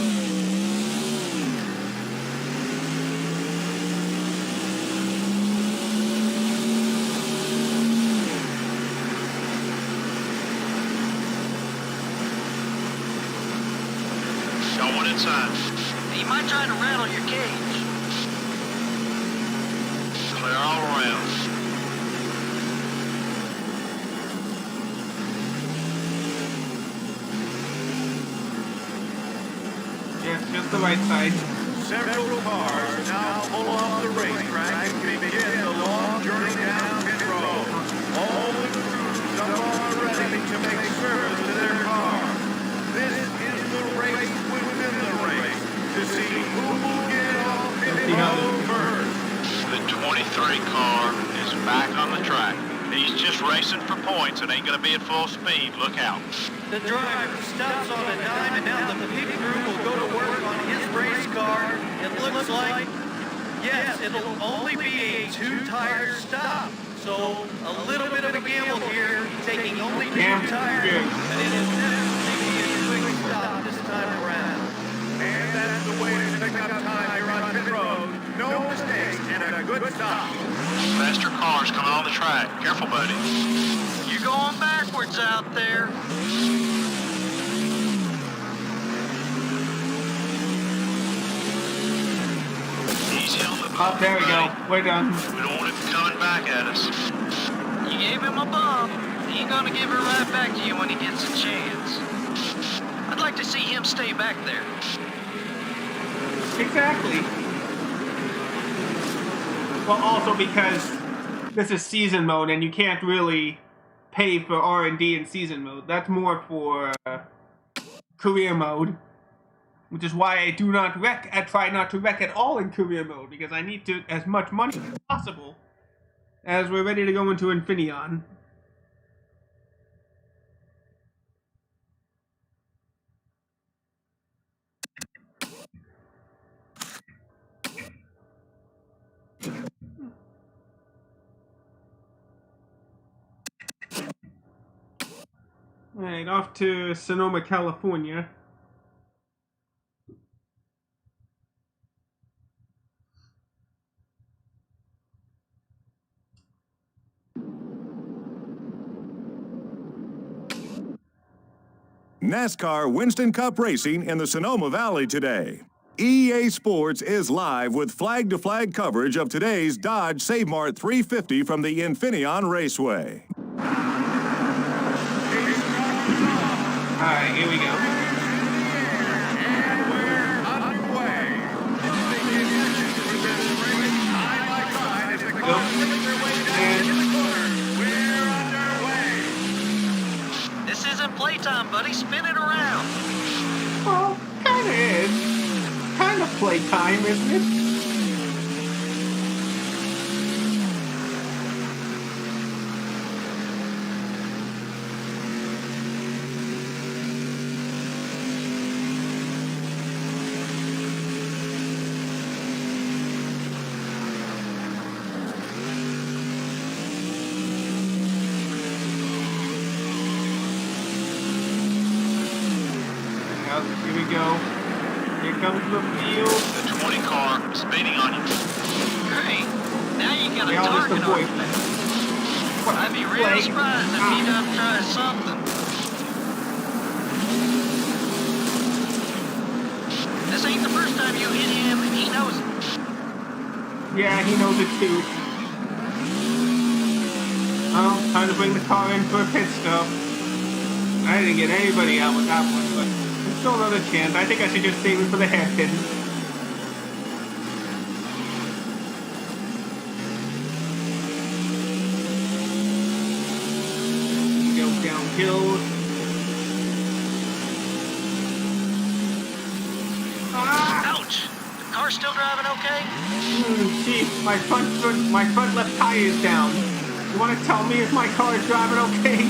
Got one inside. He might try to rattle your cage. Clear all around. Yes, just the right side. Several cars now pull off the racetrack and begin the long journey down pit road. All the crews are ready to make service to their car. This is the race within the race to see who will get off pit road first. The 23 car is back on the track. He's just racing for points and ain't gonna be at full speed. Look out. The driver stops on a dime, and now the pit crew will go to work on his race car. It looks like, yes, it'll only be a two-tire stop. So a little bit of a gamble here, taking only two tires, and it is definitely a quick stop this time around. And that's the way to pick up time here on pit road. No mistakes and a good stop. Faster cars coming on the track. Careful, buddy. You're going backwards out there. Easy on the Oh, there we go. We're done. We don't want him coming back at us. You gave him a bump. He's gonna give it right back to you when he gets a chance. like to see him stay back there. Exactly. Well, also because this is season mode, and you can't really pay for R&D in season mode. That's more for career mode, which is why I do not wreck. I try not to wreck at all in career mode because I need to as much money as possible as we're ready to go into Infineon. Alright, off to Sonoma, California. NASCAR Winston Cup racing in the Sonoma Valley today. EA Sports is live with flag-to-flag coverage of today's Dodge Save Mart 350 from the Infineon Raceway. Alright, here we go. And we're underway. As the cars make their way down into the corner, we're underway. This isn't playtime, buddy. Spin it around. Well, kinda is. Kind of playtime, isn't it? Here we go. Here comes the field. The 20 car speeding on you. Great. Now you got a They all just target on avoid your back. What, I'd be real play? surprised if he doesn't try something. This ain't the first time you hit him, and he knows it. Yeah, he knows it too. Oh, time to bring the car in for a pit stop. I didn't get anybody out with that one, but there's still another chance. I think I should just save it for the hairpin. Go downhill. Ah! Ouch! The car's still driving okay? Chief, my front left tire is down. You want to tell me if my car is driving okay?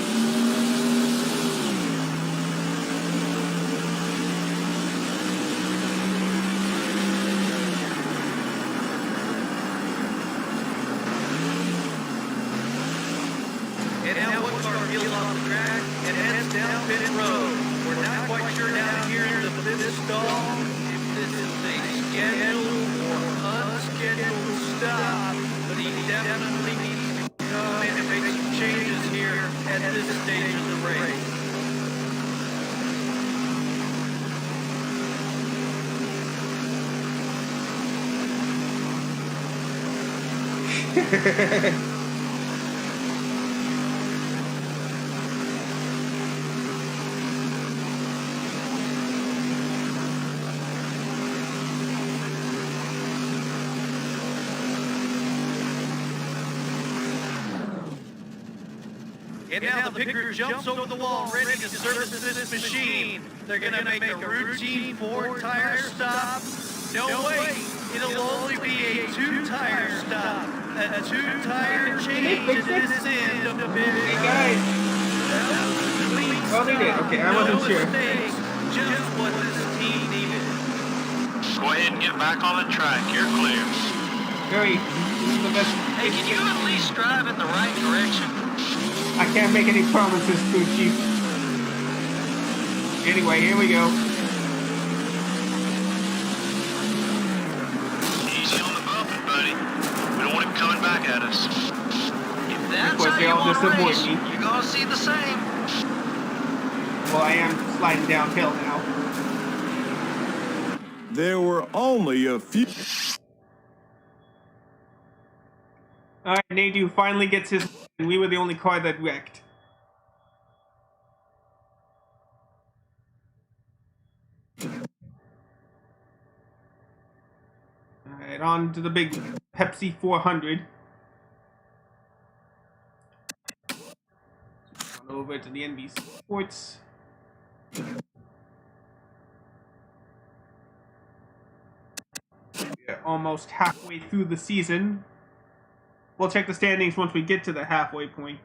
And now one car peels off the track and heads down pit road. We're not quite sure down here in the pit stall if this is a scheduled or unscheduled stop, but he definitely needs to come in and make some changes here at this stage of the race. And now the pit crew jumps over the wall, ready to service this machine. They're going to make a routine 4-tire stop. No, wait, it'll only be a 2-tire stop. A 2-tire change at this end of the pit. Hey guys! Oh, they did. Okay, I wasn't sure. Mistakes, just what this team needed. Go ahead and get back on the track. You're clear. Hurry. This is the best. Hey, can you at least drive in the right direction? I can't make any promises, crew chief. Anyway, here we go. Easy on the bumping, buddy. We don't want him coming back at us. If that's course, how they you all want to disappoint race, me. you're going to see the same. Well, I am sliding downhill now. There were only a few. Alright, Nadu finally gets his. And we were the only car that wrecked. on to the big Pepsi 400. On over to the NBC Sports. We're almost halfway through the season. We'll check the standings once we get to the halfway point.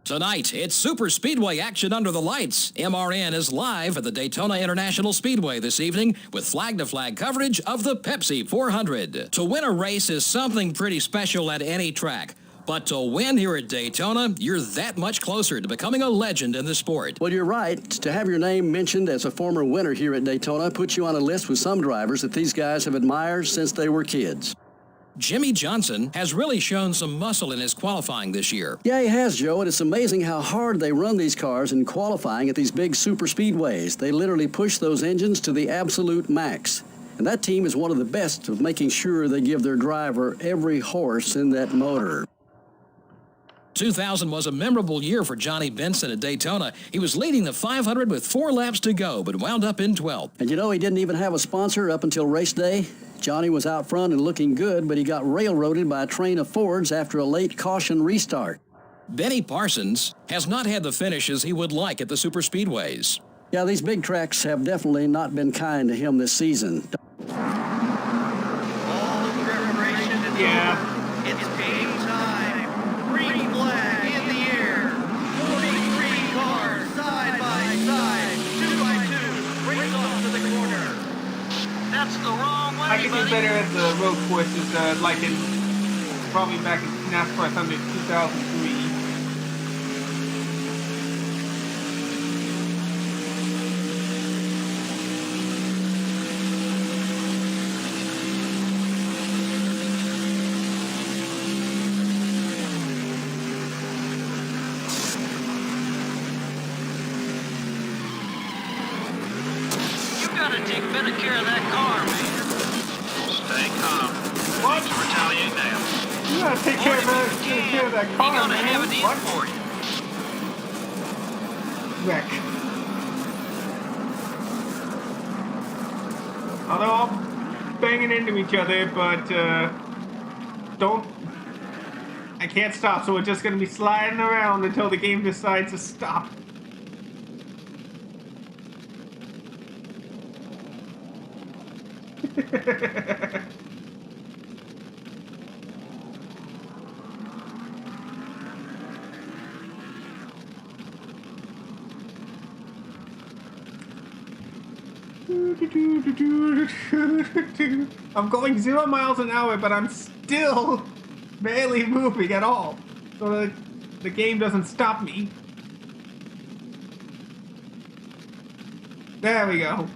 Tonight, it's Super Speedway action under the lights. MRN is live at the Daytona International Speedway this evening with flag-to-flag coverage of the Pepsi 400. To win a race is something pretty special at any track. But to win here at Daytona, you're that much closer to becoming a legend in the sport. Well, you're right. To have your name mentioned as a former winner here at Daytona puts you on a list with some drivers that these guys have admired since they were kids. Jimmy Johnson has really shown some muscle in his qualifying this year. Yeah, he has, Joe, and it's amazing how hard they run these cars in qualifying at these big super speedways. They literally push those engines to the absolute max. And that team is one of the best of making sure they give their driver every horse in that motor. 2000 was a memorable year for Johnny Benson at Daytona. He was leading the 500 with 4 laps to go, but wound up in 12th. And you know, he didn't even have a sponsor up until race day. Johnny was out front and looking good, but he got railroaded by a train of Fords after a late caution restart. Benny Parsons has not had the finishes he would like at the super speedways. Yeah, these big tracks have definitely not been kind to him this season. All the preparation is over. It's game time. Green flag in the air. 43 cars side by side, 2 by 2, race off to the corner. That's the wrong way, I can do buddy. better at the road courses, like in probably back in NASCAR Thunder 2003. You gotta take better care of that car, man. Stay calm. What? Need to retaliate now. You gotta take care of that car, He gonna man. have it in What? for you. Wreck. Oh, they're all banging into each other, but don't. I can't stop, so we're just gonna be sliding around until the game decides to stop. I'm going 0 miles an hour, but I'm still barely moving at all. So the game doesn't stop me. There we go.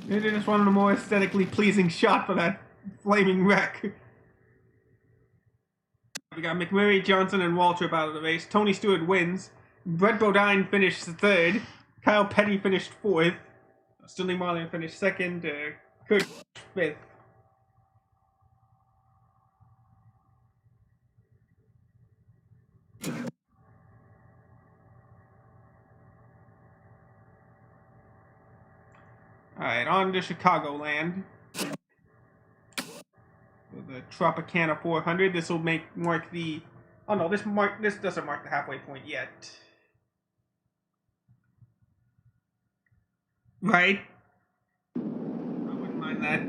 I just wanted a more aesthetically pleasing shot for that flaming wreck. We got McMurray, Johnson, and Waltrip out of the race. Tony Stewart wins. Brett Bodine finished 3rd. Kyle Petty finished 4th. Sterling Marlin finished 2nd. Kurt 5th. Alright, on to Chicagoland. The Tropicana 400. This will mark the. Oh no, this doesn't mark the halfway point yet. Right? I wouldn't mind that.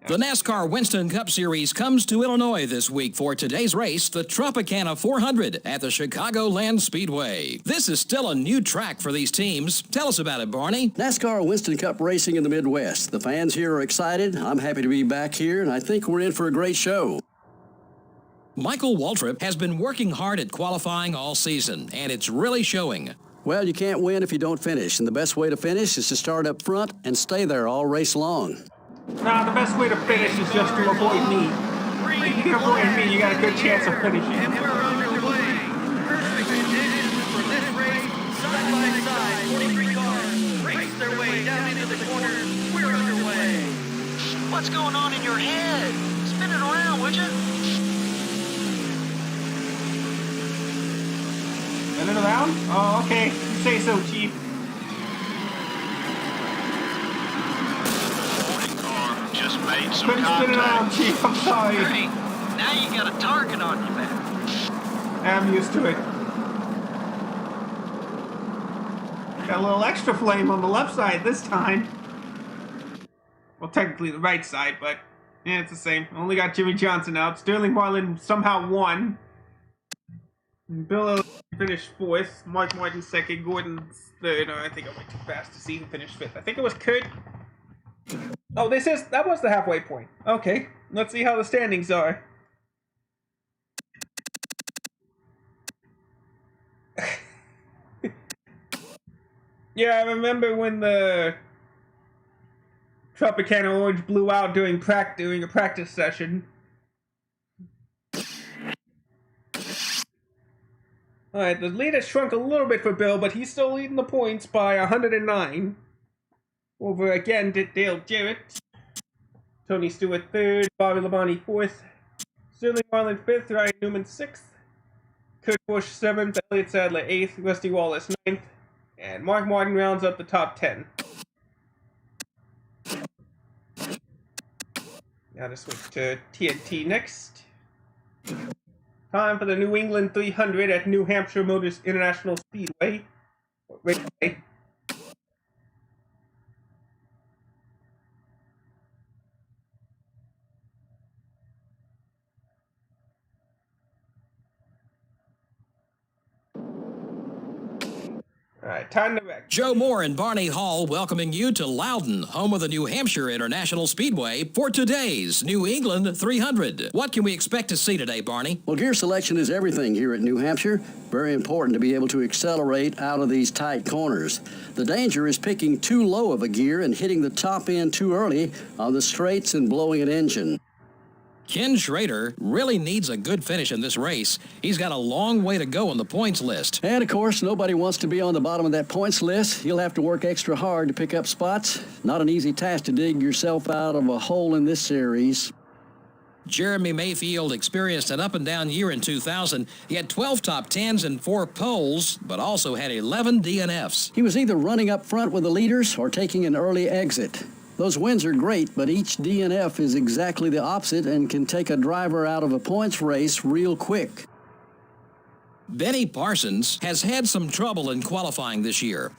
The NASCAR Winston Cup Series comes to Illinois this week for today's race, the Tropicana 400 at the Chicagoland Speedway. This is still a new track for these teams. Tell us about it, Barney. NASCAR Winston Cup racing in the Midwest. The fans here are excited. I'm happy to be back here, and I think we're in for a great show. Michael Waltrip has been working hard at qualifying all season, and it's really showing. Well, you can't win if you don't finish, and the best way to finish is to start up front and stay there all race long. Nah, the best way to finish is just to avoid me. If you can avoid me, you got a good chance of finishing. And we're underway. Perfect conditions for this race, side by side. the corners. We're underway. What's going on in your head? Spin it around, would you? Spin it around? Oh, okay. You say so, Chief. Morning car just made some Couldn't spin it around, contact. Chief. I'm sorry. Great. Now you got a target on your back. I'm used to it. Got a little extra flame on the left side this time. Well, technically the right side, but yeah, it's the same. Only got Jimmy Johnson out. Sterling Marlin somehow won. And Bill finished fourth. Mark Martin second. Gordon third. I think I went too fast to see who finished fifth. I think it was Kurt. Oh, this is that was the halfway point. Okay, let's see how the standings are. Yeah, I remember when the Tropicana Orange blew out during a practice session. Alright, the lead has shrunk a little bit for Bill, but he's still leading the points by 109. Over again Dale Jarrett. Tony Stewart third, Bobby Labonte fourth, Sterling Marlin fifth, Ryan Newman sixth, Kurt Busch seventh, Elliott Sadler eighth, Rusty Wallace ninth, and Mark Martin rounds up the top 10. Now to switch to TNT next. Time for the New England 300 at New Hampshire Motors International Speedway. Raceway. Alright, time to wreck. Joe Moore and Barney Hall welcoming you to Loudon, home of the New Hampshire International Speedway, for today's New England 300. What can we expect to see today, Barney? Well, gear selection is everything here at New Hampshire. Very important to be able to accelerate out of these tight corners. The danger is picking too low of a gear and hitting the top end too early on the straights and blowing an engine. Ken Schrader really needs a good finish in this race. He's got a long way to go on the points list. And, of course, nobody wants to be on the bottom of that points list. You'll have to work extra hard to pick up spots. Not an easy task to dig yourself out of a hole in this series. Jeremy Mayfield experienced an up-and-down year in 2000. He had 12 top 10s and 4 poles, but also had 11 DNFs. He was either running up front with the leaders or taking an early exit. Those wins are great, but each DNF is exactly the opposite and can take a driver out of a points race real quick. Benny Parsons has had some trouble in qualifying this year.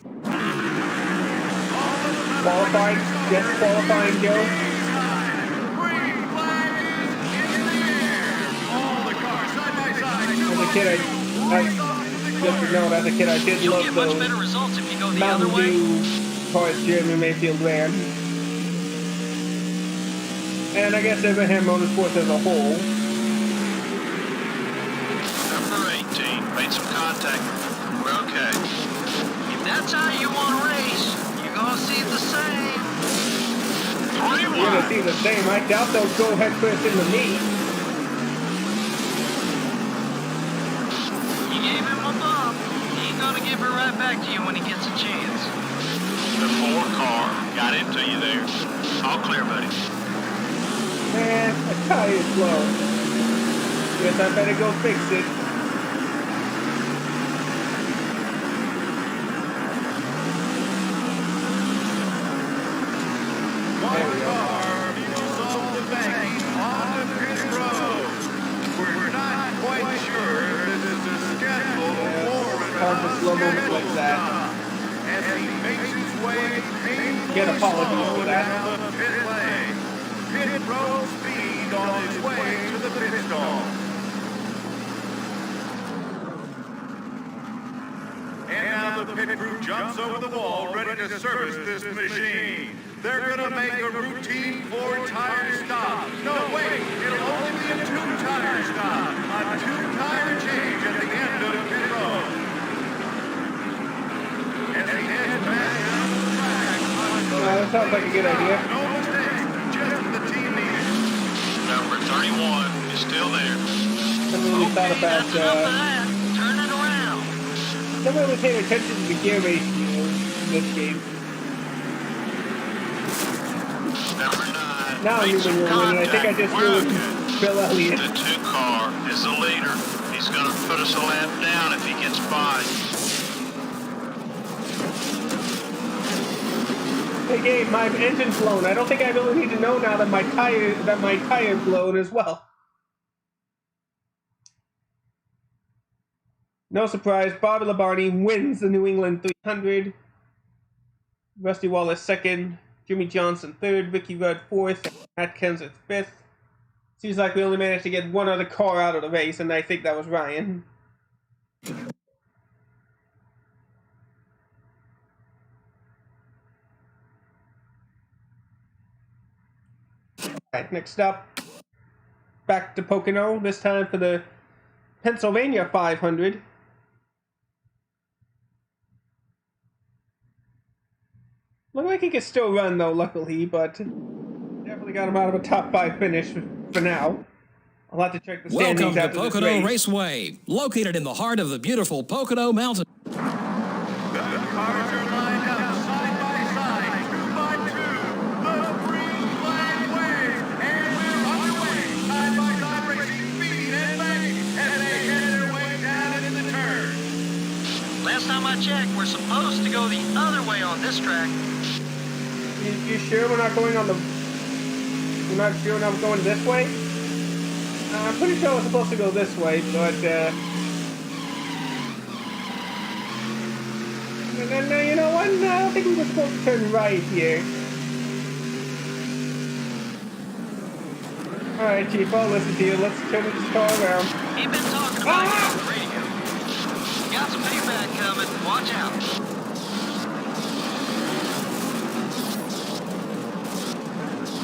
Qualifying? Yes, qualifying, Joe. Green flag is in the air. All the cars side by side. As a kid, as a kid, I did You'll love get much those better results if you go the other Mountain way. Dew cars Jeremy Mayfield ran. And I guess Abraham Motorsports as a whole. Number 18 made some contact. We're okay. If that's how you want to race, you're going to see the same. 3 You're going to see the same. I doubt they'll go head first into me. You gave him a bump. He ain't going to give it right back to you when he gets a chance. The 4 car got into you there. All clear, buddy. Man, a tire's low. Guess I better go fix it. One car moves off the bank on the pit road. We're not quite sure if this is a scheduled or Hard to slow moments like that. as he makes his way painfully Get apologies slow for that. down the pit lane. Pit road speed on his way to the pit stall. And now the pit crew jumps over the wall, ready to service this machine. They're gonna make a routine 4-tire stop. No, wait, it'll only be a 2-tire stop. A 2-tire change at the end of pit road. As he heads back down the track, That sounds like a good idea. no mistakes, just the team leader. Number 31 is still there. Never really thought about, That's enough of that. Turn it around. never really paid attention to the gear ratio in this game. Now I knew Made when some you were winning. I think I contact. just We're knew okay. Bill Elliott. The 2 car is the leader. He's going to put us a lap down if he gets by. Hey Gabe, my engine's blown. I don't think I really need to know now that my tire's blown as well. No surprise, Bobby Labarney wins the New England 300. Rusty Wallace second, Jimmy Johnson third, Ricky Rudd fourth, and Matt Kenseth fifth. Seems like we only managed to get one other car out of the race, and I think that was Ryan. Alright, next up, back to Pocono, this time for the Pennsylvania 500. Looked like he could still run though, luckily, but definitely got him out of a top 5 finish for now. I'll have to check the standings Welcome to after this Pocono race. Raceway, located in the heart of the beautiful Pocono Mountain. The cars are lined up side by side, 2 by 2. The green flag waves, and we're underway. Side by side racing, speeding and banging as they head their way down into the turn. Last time I checked, we're supposed to go the other way on this track. You sure we're not going on the... We're not sure we're not going this way? I'm pretty sure we're supposed to go this way, but, no, you know what? No, I don't think we were supposed to turn right here. Alright, Chief, I'll listen to you. Let's turn this car around. He's been talking about it on the radio. Got some feedback coming. Watch out.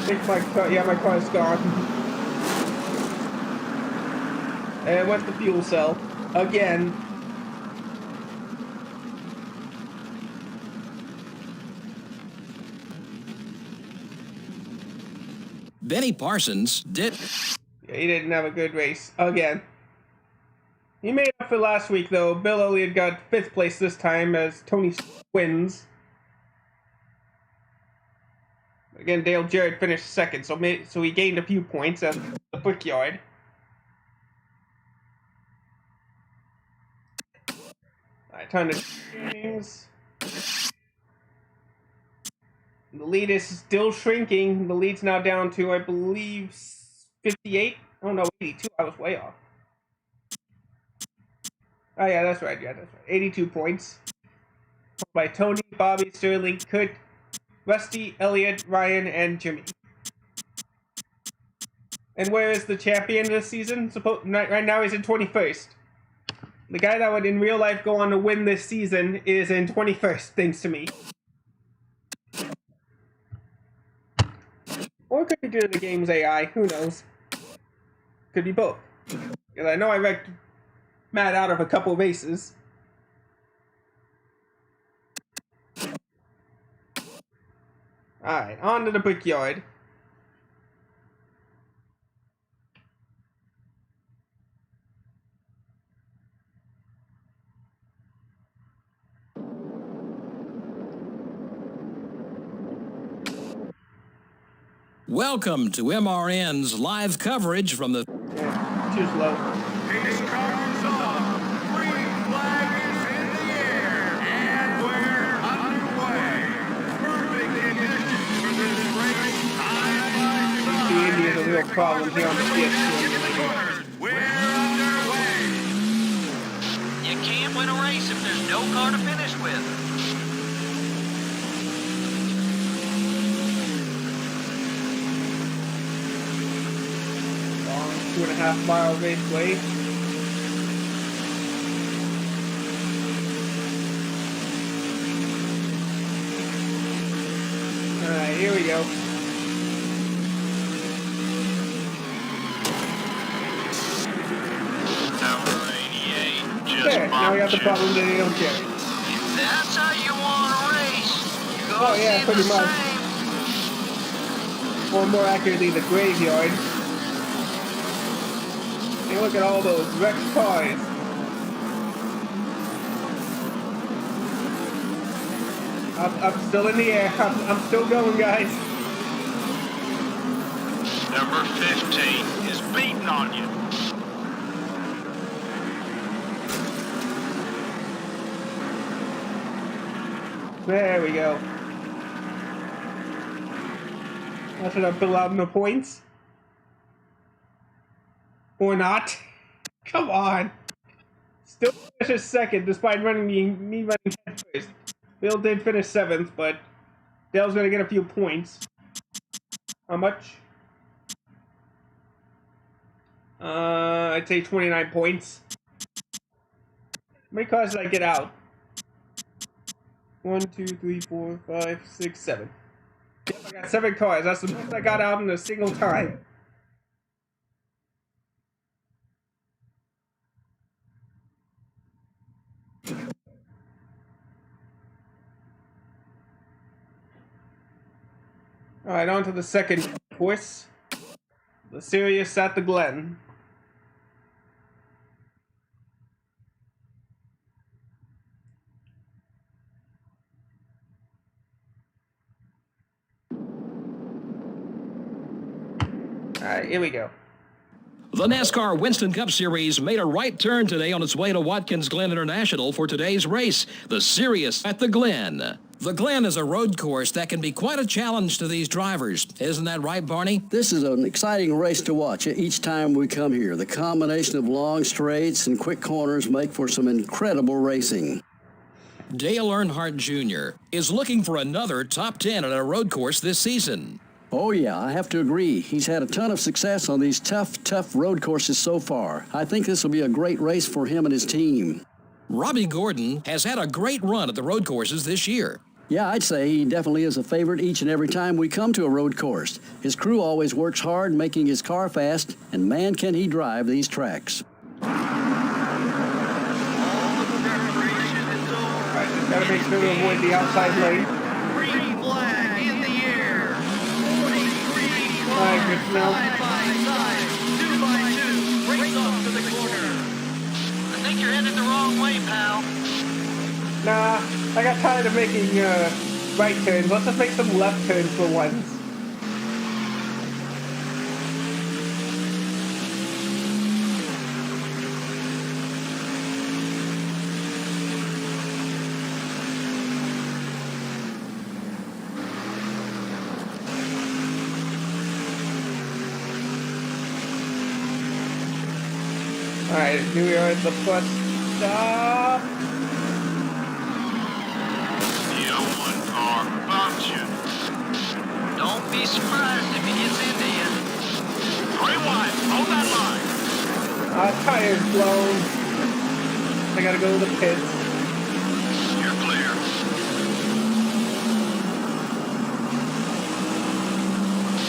I think my car, yeah, my car's gone. And it went to fuel cell. Again. Benny Parsons did. Yeah, he didn't have a good race. Again. He made up for last week, though. Bill Elliott got 5th place this time as Tony wins. Again, Dale Jarrett finished 2nd, so he gained a few points at the Brickyard. Alright, time to games. The lead is still shrinking. The lead's now down to, I believe, 58? Oh no, 82. I was way off. Oh yeah, that's right. 82 points. By Tony, Bobby, Sterling, Kurt, Rusty, Elliott, Ryan, and Jimmy. And where is the champion this season? Right now he's in 21st. The guy that would in real life go on to win this season is in 21st, thanks to me. Or it could be due to the game's AI, who knows? Could be both. Because I know I wrecked Matt out of a couple races. Alright, on to the Brickyard. Welcome to MRN's live coverage from the... Yeah, too slow. Pace cars off. Green flag is in the air. And we're underway. Perfect conditions for this race. Side by side. The Indy is a real problem here on the PS2. We're underway. You can't win a race if there's no car to finish with. Long 2.5 mile raceway. Alright, here we go. Number 88 just There, now we have the bumped you. problem that they don't care. That's how you want to race. You go Oh, yeah, see pretty the much. same. Or more accurately, the graveyard. Hey, look at all those wrecked cars. I'm still in the air. I'm still going, guys. Number 15 is beating on you. There we go. I should have pulled out no points. Or not. Come on. Still finishes second despite me running head first. Bill did finish 7th, but Dale's gonna get a few points. How much? I'd say 29 points. How many cars did I get out? 1, 2, 3, 4, 5, 6, 7. Yep, I got 7 cars. That's the most I got out in a single time. Alright, on to the second course. The Sirius at the Glen. Alright, here we go. The NASCAR Winston Cup Series made a right turn today on its way to Watkins Glen International for today's race, the Sirius at the Glen. The Glen is a road course that can be quite a challenge to these drivers. Isn't that right, Barney? This is an exciting race to watch each time we come here. The combination of long straights and quick corners make for some incredible racing. Dale Earnhardt Jr. is looking for another top 10 at a road course this season. Oh, yeah, I have to agree. He's had a ton of success on these tough road courses so far. I think this will be a great race for him and his team. Robbie Gordon has had a great run at the road courses this year. Yeah, I'd say he definitely is a favorite each and every time we come to a road course. His crew always works hard making his car fast, and man, can he drive these tracks. Gotta make sure to avoid the outside lane. Green flag in the air. 43 Alright, good to know. side by side, 2 by 2, race off to the corner. I think you're headed the wrong way, pal. Nah, I got tired of making right turns. Let's just make some left turns for once. Alright, here we are at the bus stop. Don't be surprised if he gets into you. 3 wide, hold that line. Tire's blown. I gotta go to the pits. You're clear.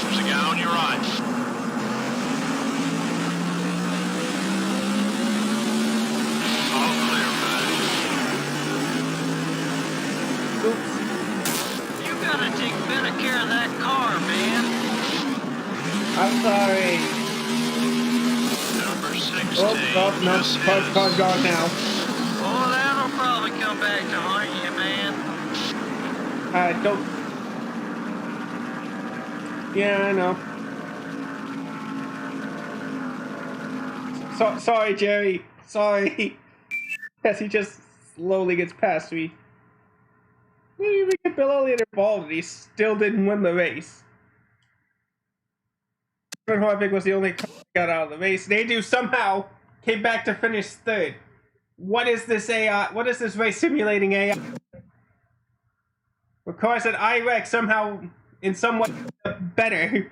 There's a guy on your right. All clear, buddy. Oops. You gotta take better care of that car, man. I'm sorry. Number 16. Oh, no, car's gone now. Oh, that'll probably come back to haunt you, man. Don't. Yeah, I know. Sorry, Jerry. Sorry. As he just slowly gets past me. We didn't even get Bill Elliott involved, and he still didn't win the race. Harvick was the only car that got out of the race. They somehow came back to finish 3rd. What is this AI? What is this race simulating AI? Of course, that IREC somehow, in some way, better.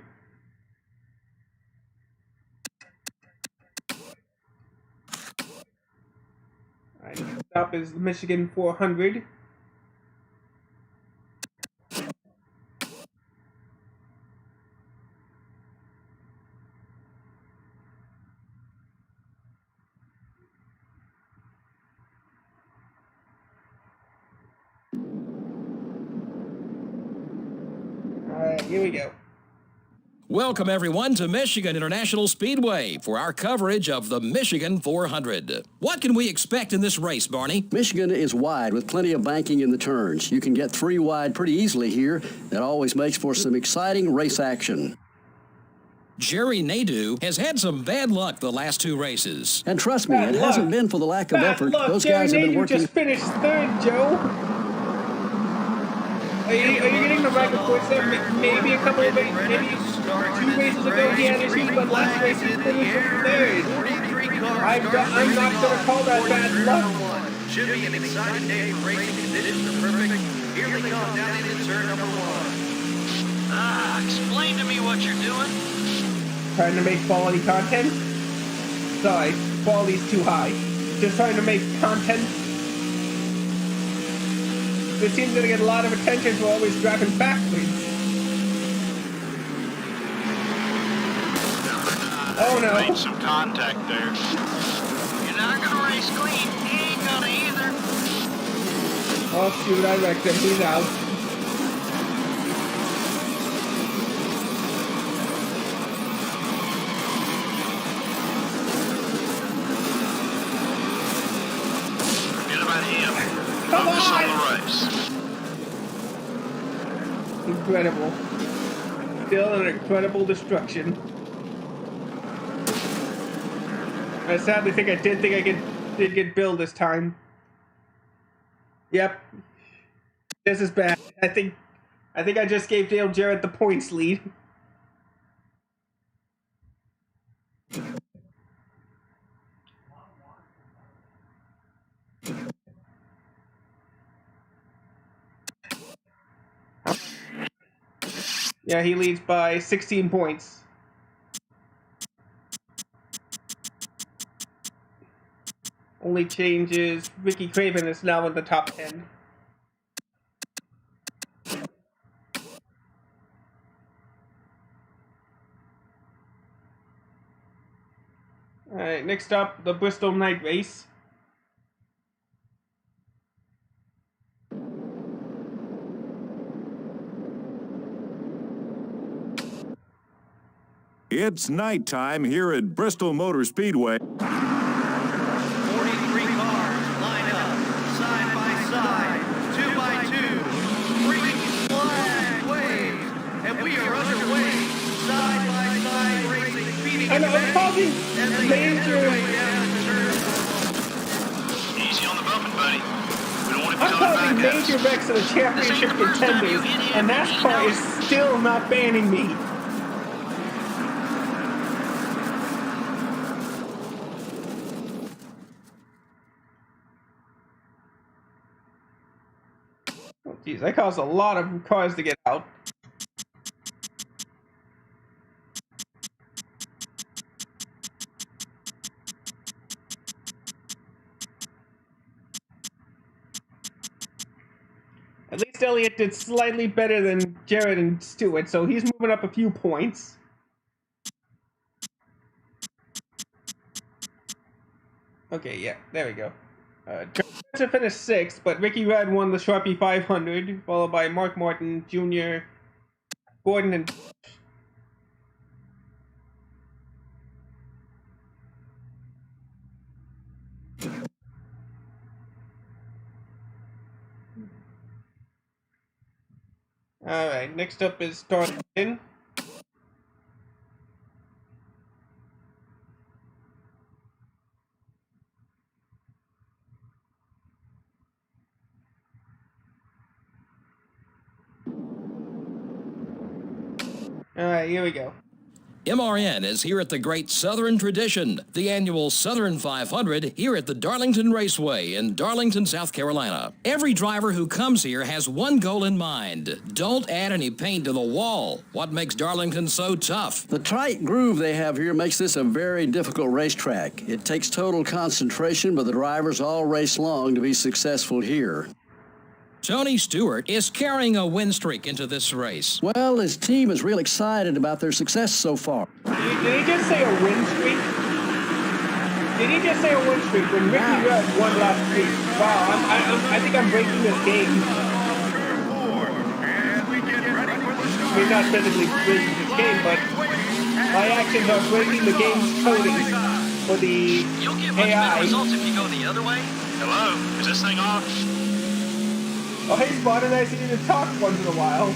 Alright, stop is Michigan 400. Alright, here we go. Welcome, everyone, to Michigan International Speedway for our coverage of the Michigan 400. What can we expect in this race, Barney? Michigan is wide with plenty of banking in the turns. You can get 3 wide pretty easily here. That always makes for some exciting race action. Jerry Nadeau has had some bad luck the last 2 races. And trust me, Bad it luck. hasn't been for the lack of Bad effort. luck. Those Jerry guys have been Nadeau working. just finished 3rd, Joe. Are you getting the record points there? Maybe a couple of maybe 2 races ago he had issues, but last race he finished 3rd. I'm not going to call that bad luck. Should be an exciting day for racing. Conditions are perfect. Here we come down into turn number 1. Explain to me what you're doing. Trying to make quality content? Sorry, quality's too high. Just trying to make content. It seems to get a lot of attention for always driving backwards. Oh no. Made some contact there. You're not gonna race clean. He ain't gonna either. Oh shoot, I wrecked him. He's out. Forget about him. Come Focus on! on the race. Incredible. Still an incredible destruction. I sadly think I did get Bill this time. Yep. This is bad. I think I just gave Dale Jarrett the points lead. Yeah, he leads by 16 points. Only changes Ricky Craven is now in the top 10. Alright, next up, the Bristol night race. It's nighttime here at Bristol Motor Speedway. 43 cars line up, side by side, 2 by 2, green flag waves, and we are underway, side by side racing, beating I know, I'm talking as they major. way down the turn. Easy on the bumping, buddy. We don't want to be I'm coming causing back at us. major wrecks of the championship contenders, and NASCAR is still not banning me. Oh, jeez, I caused a lot of cars to get out. At least Elliott did slightly better than Jarrett and Stewart, so he's moving up a few points. Okay, yeah, there we go. Jarrett finished 6th, but Ricky Rudd won the Sharpie 500, followed by Mark Martin, Jr., Gordon, and... Alright, next up is Darlington. Alright, here we go. MRN is here at the Great Southern Tradition, the annual Southern 500 here at the Darlington Raceway in Darlington, South Carolina. Every driver who comes here has one goal in mind. Don't add any paint to the wall. What makes Darlington so tough? The tight groove they have here makes this a very difficult racetrack. It takes total concentration, but the drivers all race long to be successful here. Tony Stewart is carrying a win streak into this race. Well, his team is real excited about their success so far. Did he just say a win streak? Did he just say a win streak when Ricky Rudd won last week? Wow, I think I'm breaking this game. I mean, not physically breaking this game, but my actions are breaking the game's coding for the You'll get much better AI. results if you go the other way. Hello? Is this thing off? Oh, hey, Spotted, I see you to talk once in a while.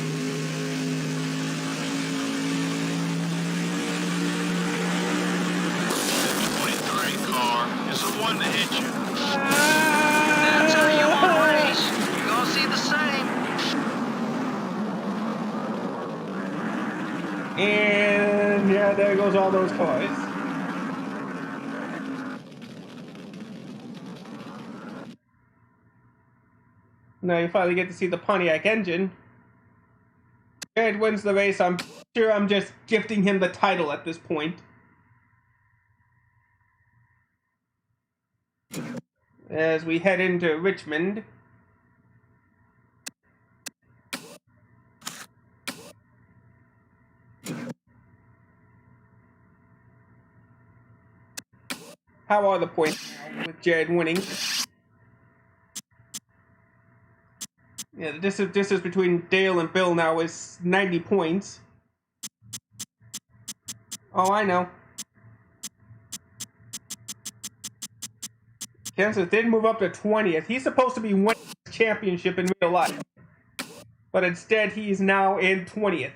you? That's how you want to race. You're going to see the same. And yeah, there goes all those cars. Now you finally get to see the Pontiac engine. Jarrett wins the race. I'm sure I'm just gifting him the title at this point. As we head into Richmond. How are the points with Jarrett winning? Yeah, the distance between Dale and Bill now is 90 points. Oh, I know. Kansas did move up to 20th. He's supposed to be winning the championship in real life. But instead, he's now in 20th.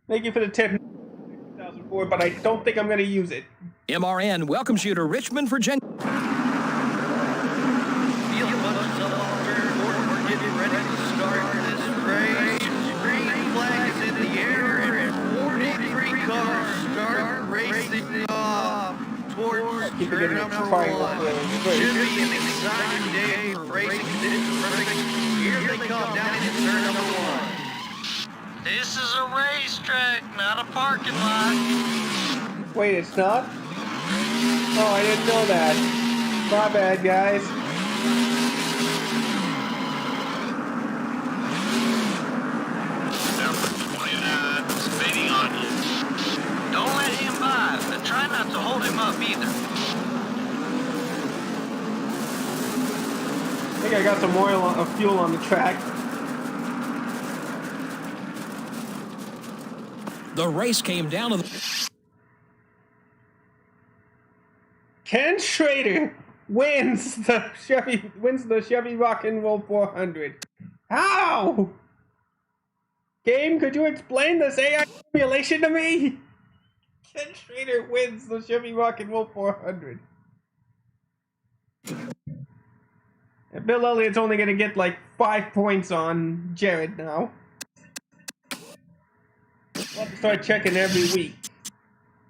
Thank you for the tip. 2004, but I don't think I'm going to use it. MRN welcomes you to Richmond, Virginia. Field bunches up on third quarter. We're getting ready to start this race. Green flag is in the air, and 43 cars start racing off towards Keep it turn in number triangle. one. Should be an exciting day for racing this race. Here they come down into turn number one. This is a racetrack, not a parking lot. Wait, it's not? Oh, I didn't know that. My bad, guys. Number 29, speeding on you. Don't let him by, but try not to hold him up either. I think I got some oil of fuel on the track. The race came down to the... Ken Schrader wins the Chevy Rock and Roll 400. How? Game, could you explain this AI simulation to me? Ken Schrader wins the Chevy Rock and Roll 400. And Bill Elliott's only going to get like 5 points on Jarrett now. We'll have to start checking every week.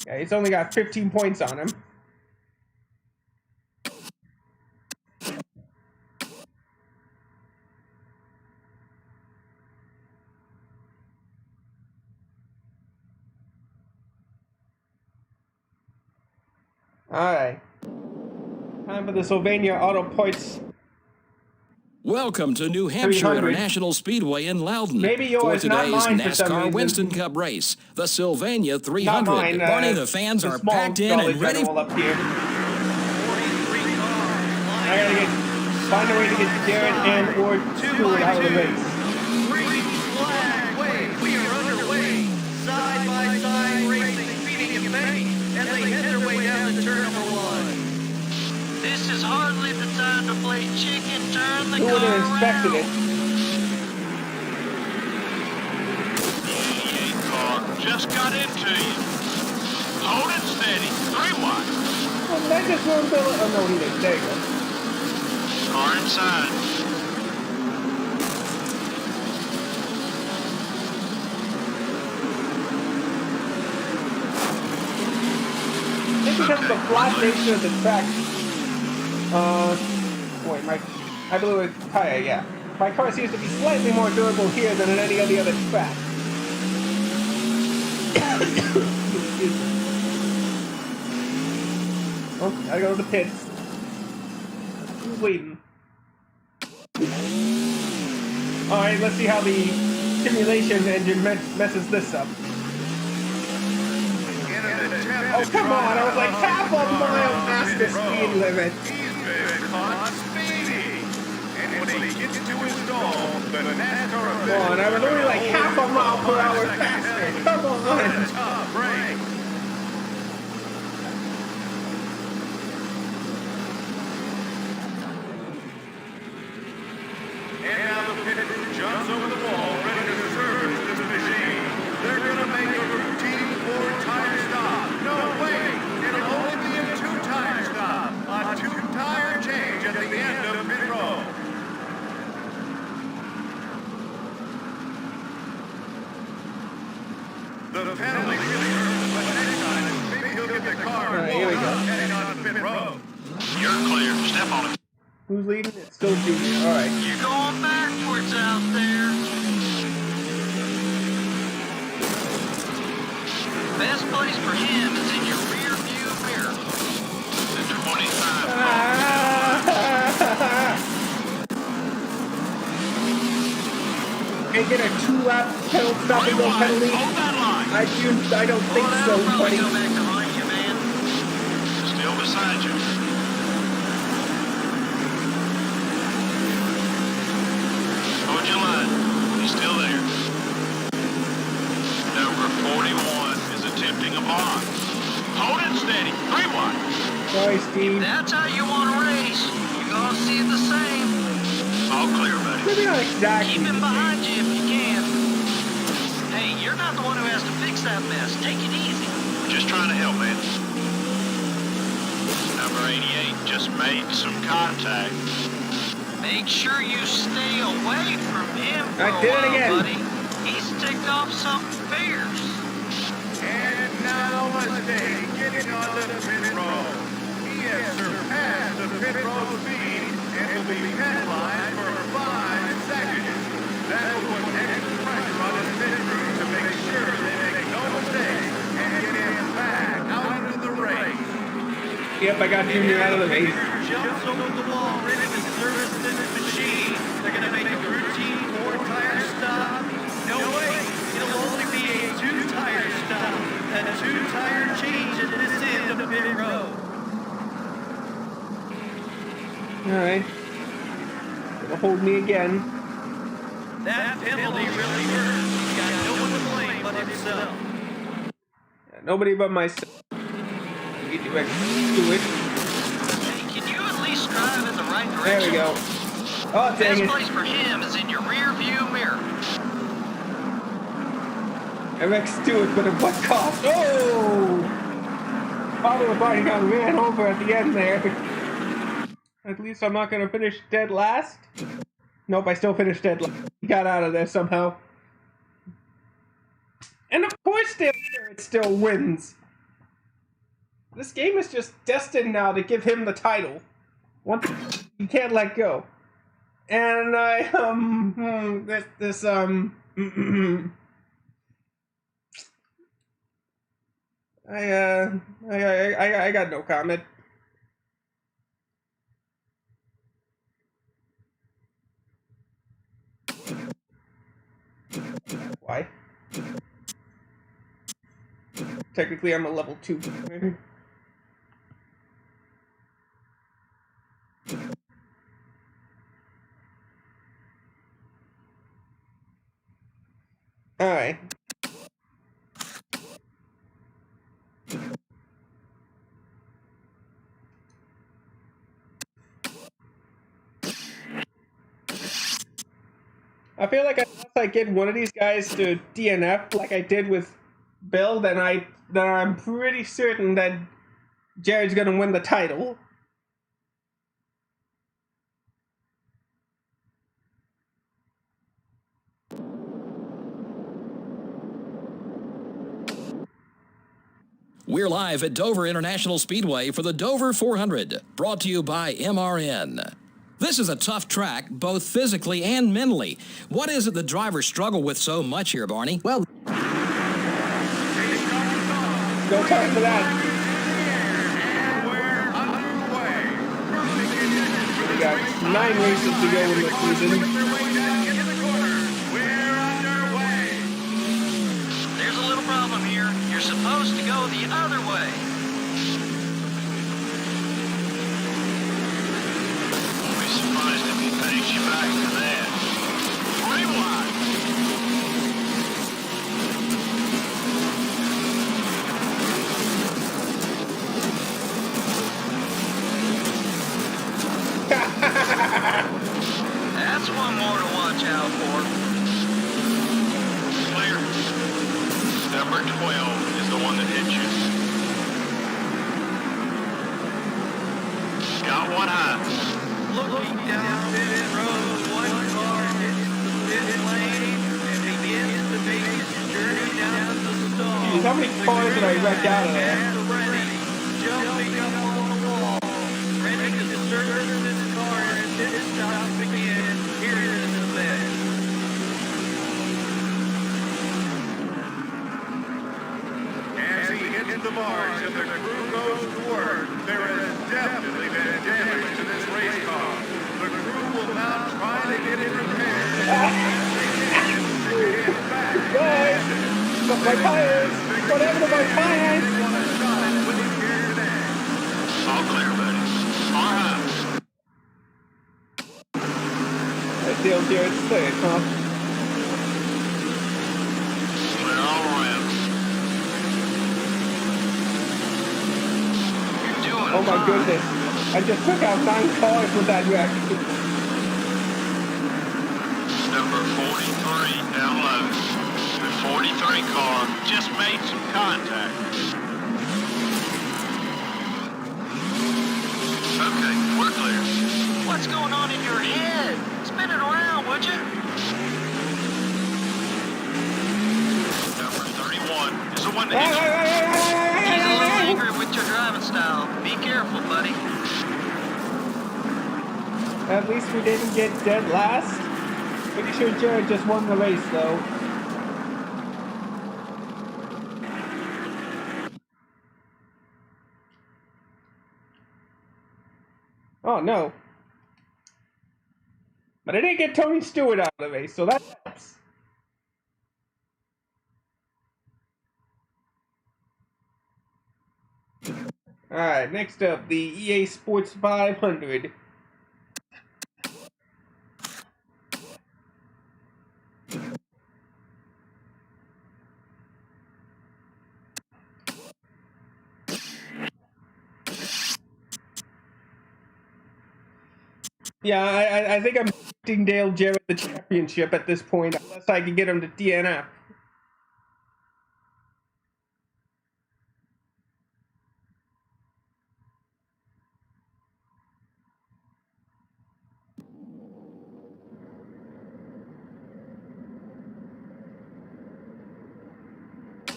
Yeah, he's only got 15 points on him. Alright. Time for the Sylvania Auto Points. Welcome to New Hampshire 300. International Speedway in Loudon. Maybe yours, for not today's mine for some NASCAR reason. Winston Cup race, the Sylvania 300. Not mine. Barney, the fans the are small packed in Dollar and ready. General up here. 43 cars. I gotta find a way to get Jarrett and or Stewart out of the race. Green flag. Wait, we are underway. Side by side racing, feeding and banging, as they head their way down to turn number one. This is hardly the time to play chicken, turn the Who would car have expected around. it? Car just got into you. Hold it steady. 3 wide. Well, did I just ruin Bill? Oh, no, he didn't. There you go. Car inside. I think because of the flat nature of the track. Wait, I believe it's tire, yeah. My car seems to be slightly more durable here than in any of the other tracks. Excuse me. Oh, gotta go to the pits. Who's leading? Alright, let's see how the simulation engine messes this up. Oh, come on, I was like half a mile past the speed limit. Caught speeding. And when he gets to his stall, the NASCAR Come on, I was only like half a mile per hour faster. Come on. top break. And now the pit crew jumps over the wall, ready to service this machine. the penalty clear, but next time, maybe he'll get the car Alright, here we go. heading on pit road. You're clear. Step on it. Who's leading? It's still Junior. Alright. You're going backwards out there. Best place for him is in your rear view mirror. The 25. And get a 2-lap penalty, stop and go penalty. Hold that line. I don't think so, That'll probably buddy. go back behind you, man. Still beside you. Hold your line. He's still there. Number 41 is attempting a block. Hold it steady. 3 wide. Sorry, Steve. That's how you want to race. You're going to see the same. All clear, buddy. Maybe not exactly. Keep him behind you if you can. Hey, you're not the one who has to fix that mess. Take it easy. Just trying to help, man. Number 88 just made some contact. Make sure you stay away from him for I a did it while, again. buddy. He's ticked off something fierce. And now Mustang getting on the pit road. He has surpassed the pit road speed and will be penalized for 5 seconds. That will put extra pressure on his pit crew to make sure they make no mistake and get him back out of the race. Yep, I got Junior out of the race. Jumps over the wall, ready to service this machine. They're going to make a routine 4-tire stop. No way, it'll only be a 2-tire stop. A 2-tire change at this end of the pit road. Alright. Gonna hold me again. That penalty really hurt. He's got no one to blame but himself. Yeah, nobody but myself. Get you back to it. Hey, can you at least drive in the right There direction? we go. Oh, dang Best it. place for him is in your rear view mirror. MX do it, but at what cost? Oh! Father was already got ran over at the end there. At least I'm not gonna finish dead last. Nope, I still finished dead last. Got out of there somehow. And of course it still wins. This game is just destined now to give him the title. Once you can't let go. And I I got no comment. Why? Technically, I'm a level 2. Alright. I feel like unless I get one of these guys to DNF like I did with Bill, then I'm pretty certain that Jarrett's gonna win the title. We're live at Dover International Speedway for the Dover 400, brought to you by MRN. This is a tough track, both physically and mentally. What is it the drivers struggle with so much here, Barney? Well, No time for that. We got 9 races to go in the season. There's a little problem here. You're supposed to go the other way. Won't be surprised if he takes you back to that. 3 wide. That's one more to watch out for. Clear. Number 12 is the one that hit you. Got one high. Looking down pit road, one car hits the pit lane and begins to make his journey down the stall. Jeez, how many cars did I wreck out of there? Ready, jumping up on the wall, ready to service this car as it stops again here in the bed. As he hits the bars and the crew goes to work, there has definitely been damage to this race car. The crew will now try to get it repaired. Guys, got my tires! What happened to my tires? All clear, buddy. All right. That Dale Jarrett's third, huh? Clear all around. You're doing Oh my fine. goodness. I just took out 9 cars with that wreck. Number 43 down low. The 43 car just made some contact. Okay, we're clear. What's going on in your head? Spin it around, would you? Number 31 is the one that hits you. He's a little angry with your driving style. Be careful, buddy. At least we didn't get dead last. Pretty sure Jarrett just won the race, though. Oh, no. But I didn't get Tony Stewart out of the race, so that helps. Alright, next up, the EA Sports 500. Yeah, I think I'm giving Dale Jarrett the championship at this point, unless I can get him to DNF.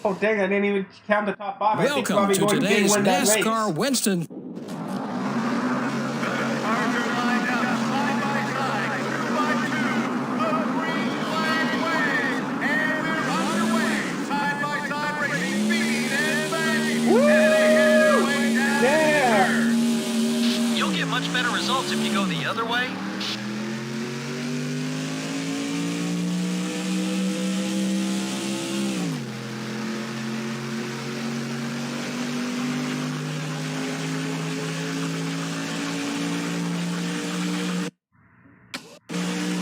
Oh dang, I didn't even count the top 5. Welcome to today's NASCAR Winston. You'll get much better results if you go the other way.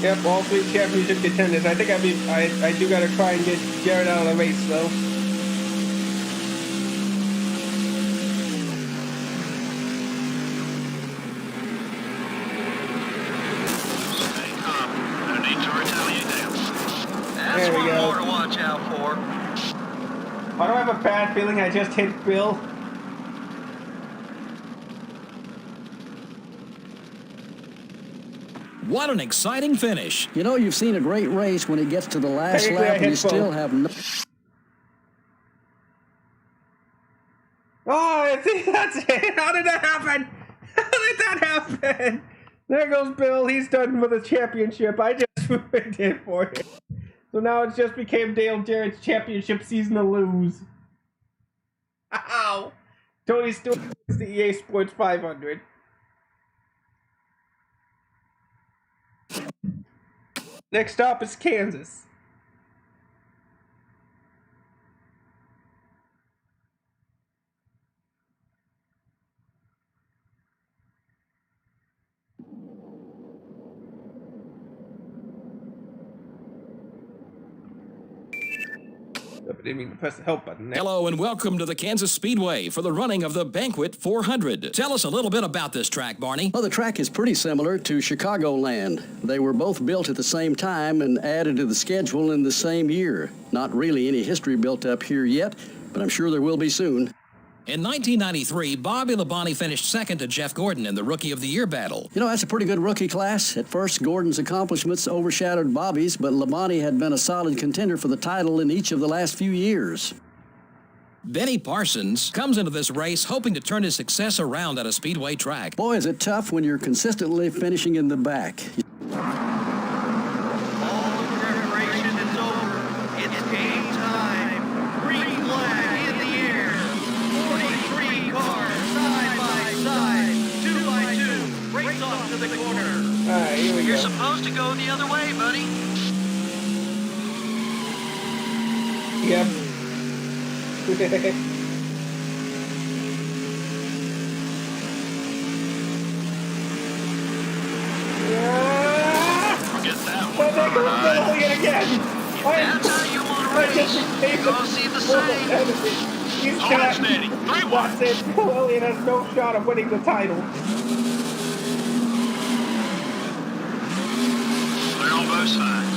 Yep, all 3 championship contenders. I think I do gotta try and get Jarrett out of the race though. Stay calm. No need to retaliate now. That's There we one go. more to watch out for. I don't have a bad feeling I just hit Bill. What an exciting finish. You know, you've seen a great race when it gets to the last Technically, I lap and hit you still both. have no... Oh, I think that's it. How did that happen? How did that happen? There goes Bill. He's done with the championship. I just ruined it for him. So now it's just became Dale Jarrett's championship season to lose. Ow. Tony Stewart is the EA Sports 500. Next stop is Kansas. I didn't mean to press the help button there. Hello and welcome to the Kansas Speedway for the running of the Banquet 400. Tell us a little bit about this track, Barney. Well, the track is pretty similar to Chicagoland. They were both built at the same time and added to the schedule in the same year. Not really any history built up here yet, but I'm sure there will be soon. In 1993, Bobby Labonte finished second to Jeff Gordon in the Rookie of the Year battle. You know, that's a pretty good rookie class. At first, Gordon's accomplishments overshadowed Bobby's, but Labonte had been a solid contender for the title in each of the last few years. Benny Parsons comes into this race hoping to turn his success around at a speedway track. Boy, is it tough when you're consistently finishing in the back. All the preparation is over. It's game time. Green flag in the air. 43 cars side by side, 2 by 2. Race off to the corner. Alright, here we You're go. supposed to go the other way, buddy. Yep. Forget that But one. they go slowly again. That's how you want to race. You're going to see the same. He's Hold got, it steady. 3 that's wide. it. Lillian has no shot of winning the title. They're on both sides.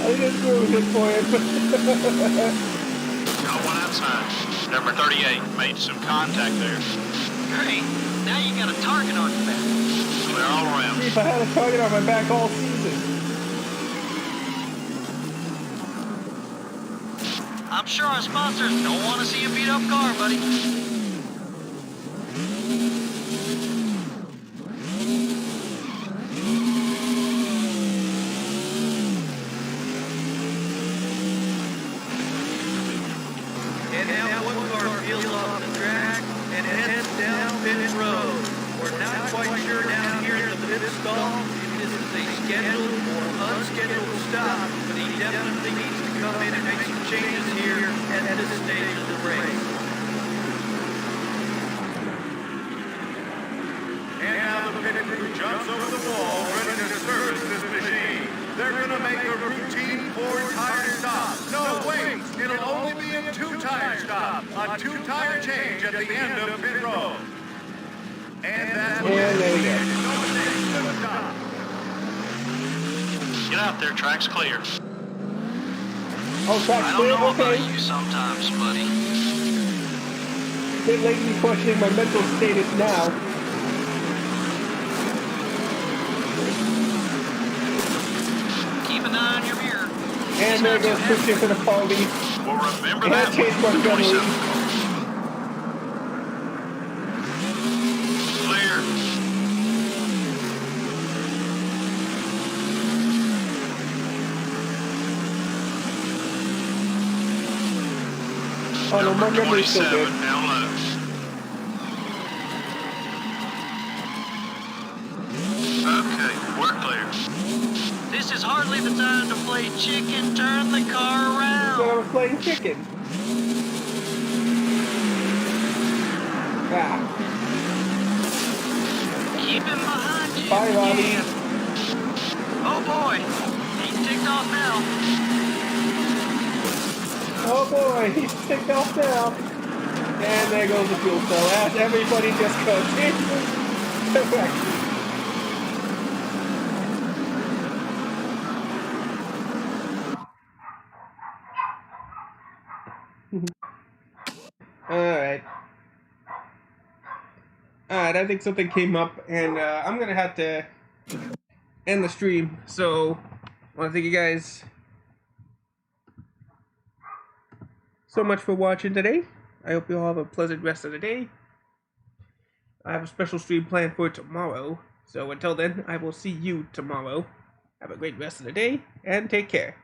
I just ruined it for him. Got one outside. Number 38 made some contact there. Great. Now you got a target on your back. Clear all around. See if I had a target on my back all season. I'm sure our sponsors don't want to see a beat-up car, buddy. And now one car peels off the track and heads down pit road. We're not quite sure down here at the pit stall if this is a scheduled or unscheduled stop, but he definitely needs to come in and make some changes here at this stage of the race. And now the pit crew jumps over the wall, ready to service this machine. They're gonna make a routine 4-tire stop. No, wait, it'll only be a 2-tire stop. A 2-tire change at the end of pit road. And that's And there we go. stop. Get out there, track's clear. Oh, I track's don't clear? know about Okay. you sometimes, buddy. Bit late me questioning my mental status now. Keep an eye on your mirror. And there goes Christian for the party. Well, remember And that. Chase Montgomery. 27. Clear. Oh no, Number Montgomery's still 27 good. down low. Okay, we're clear. This is hardly the time to play chicken. Turn the car So I around. was playing chicken. Ah, Keep him behind you. Bye, if you Robbie. can. Oh boy, he's ticked off now. oh boy, he's ticked off now. And there goes the fuel cell. As everybody just goes into correction. Alright. Alright, I think something came up, and I'm gonna have to end the stream. So, I want to thank you guys so much for watching today. I hope you all have a pleasant rest of the day. I have a special stream planned for tomorrow. So, until then, I will see you tomorrow. Have a great rest of the day, and take care.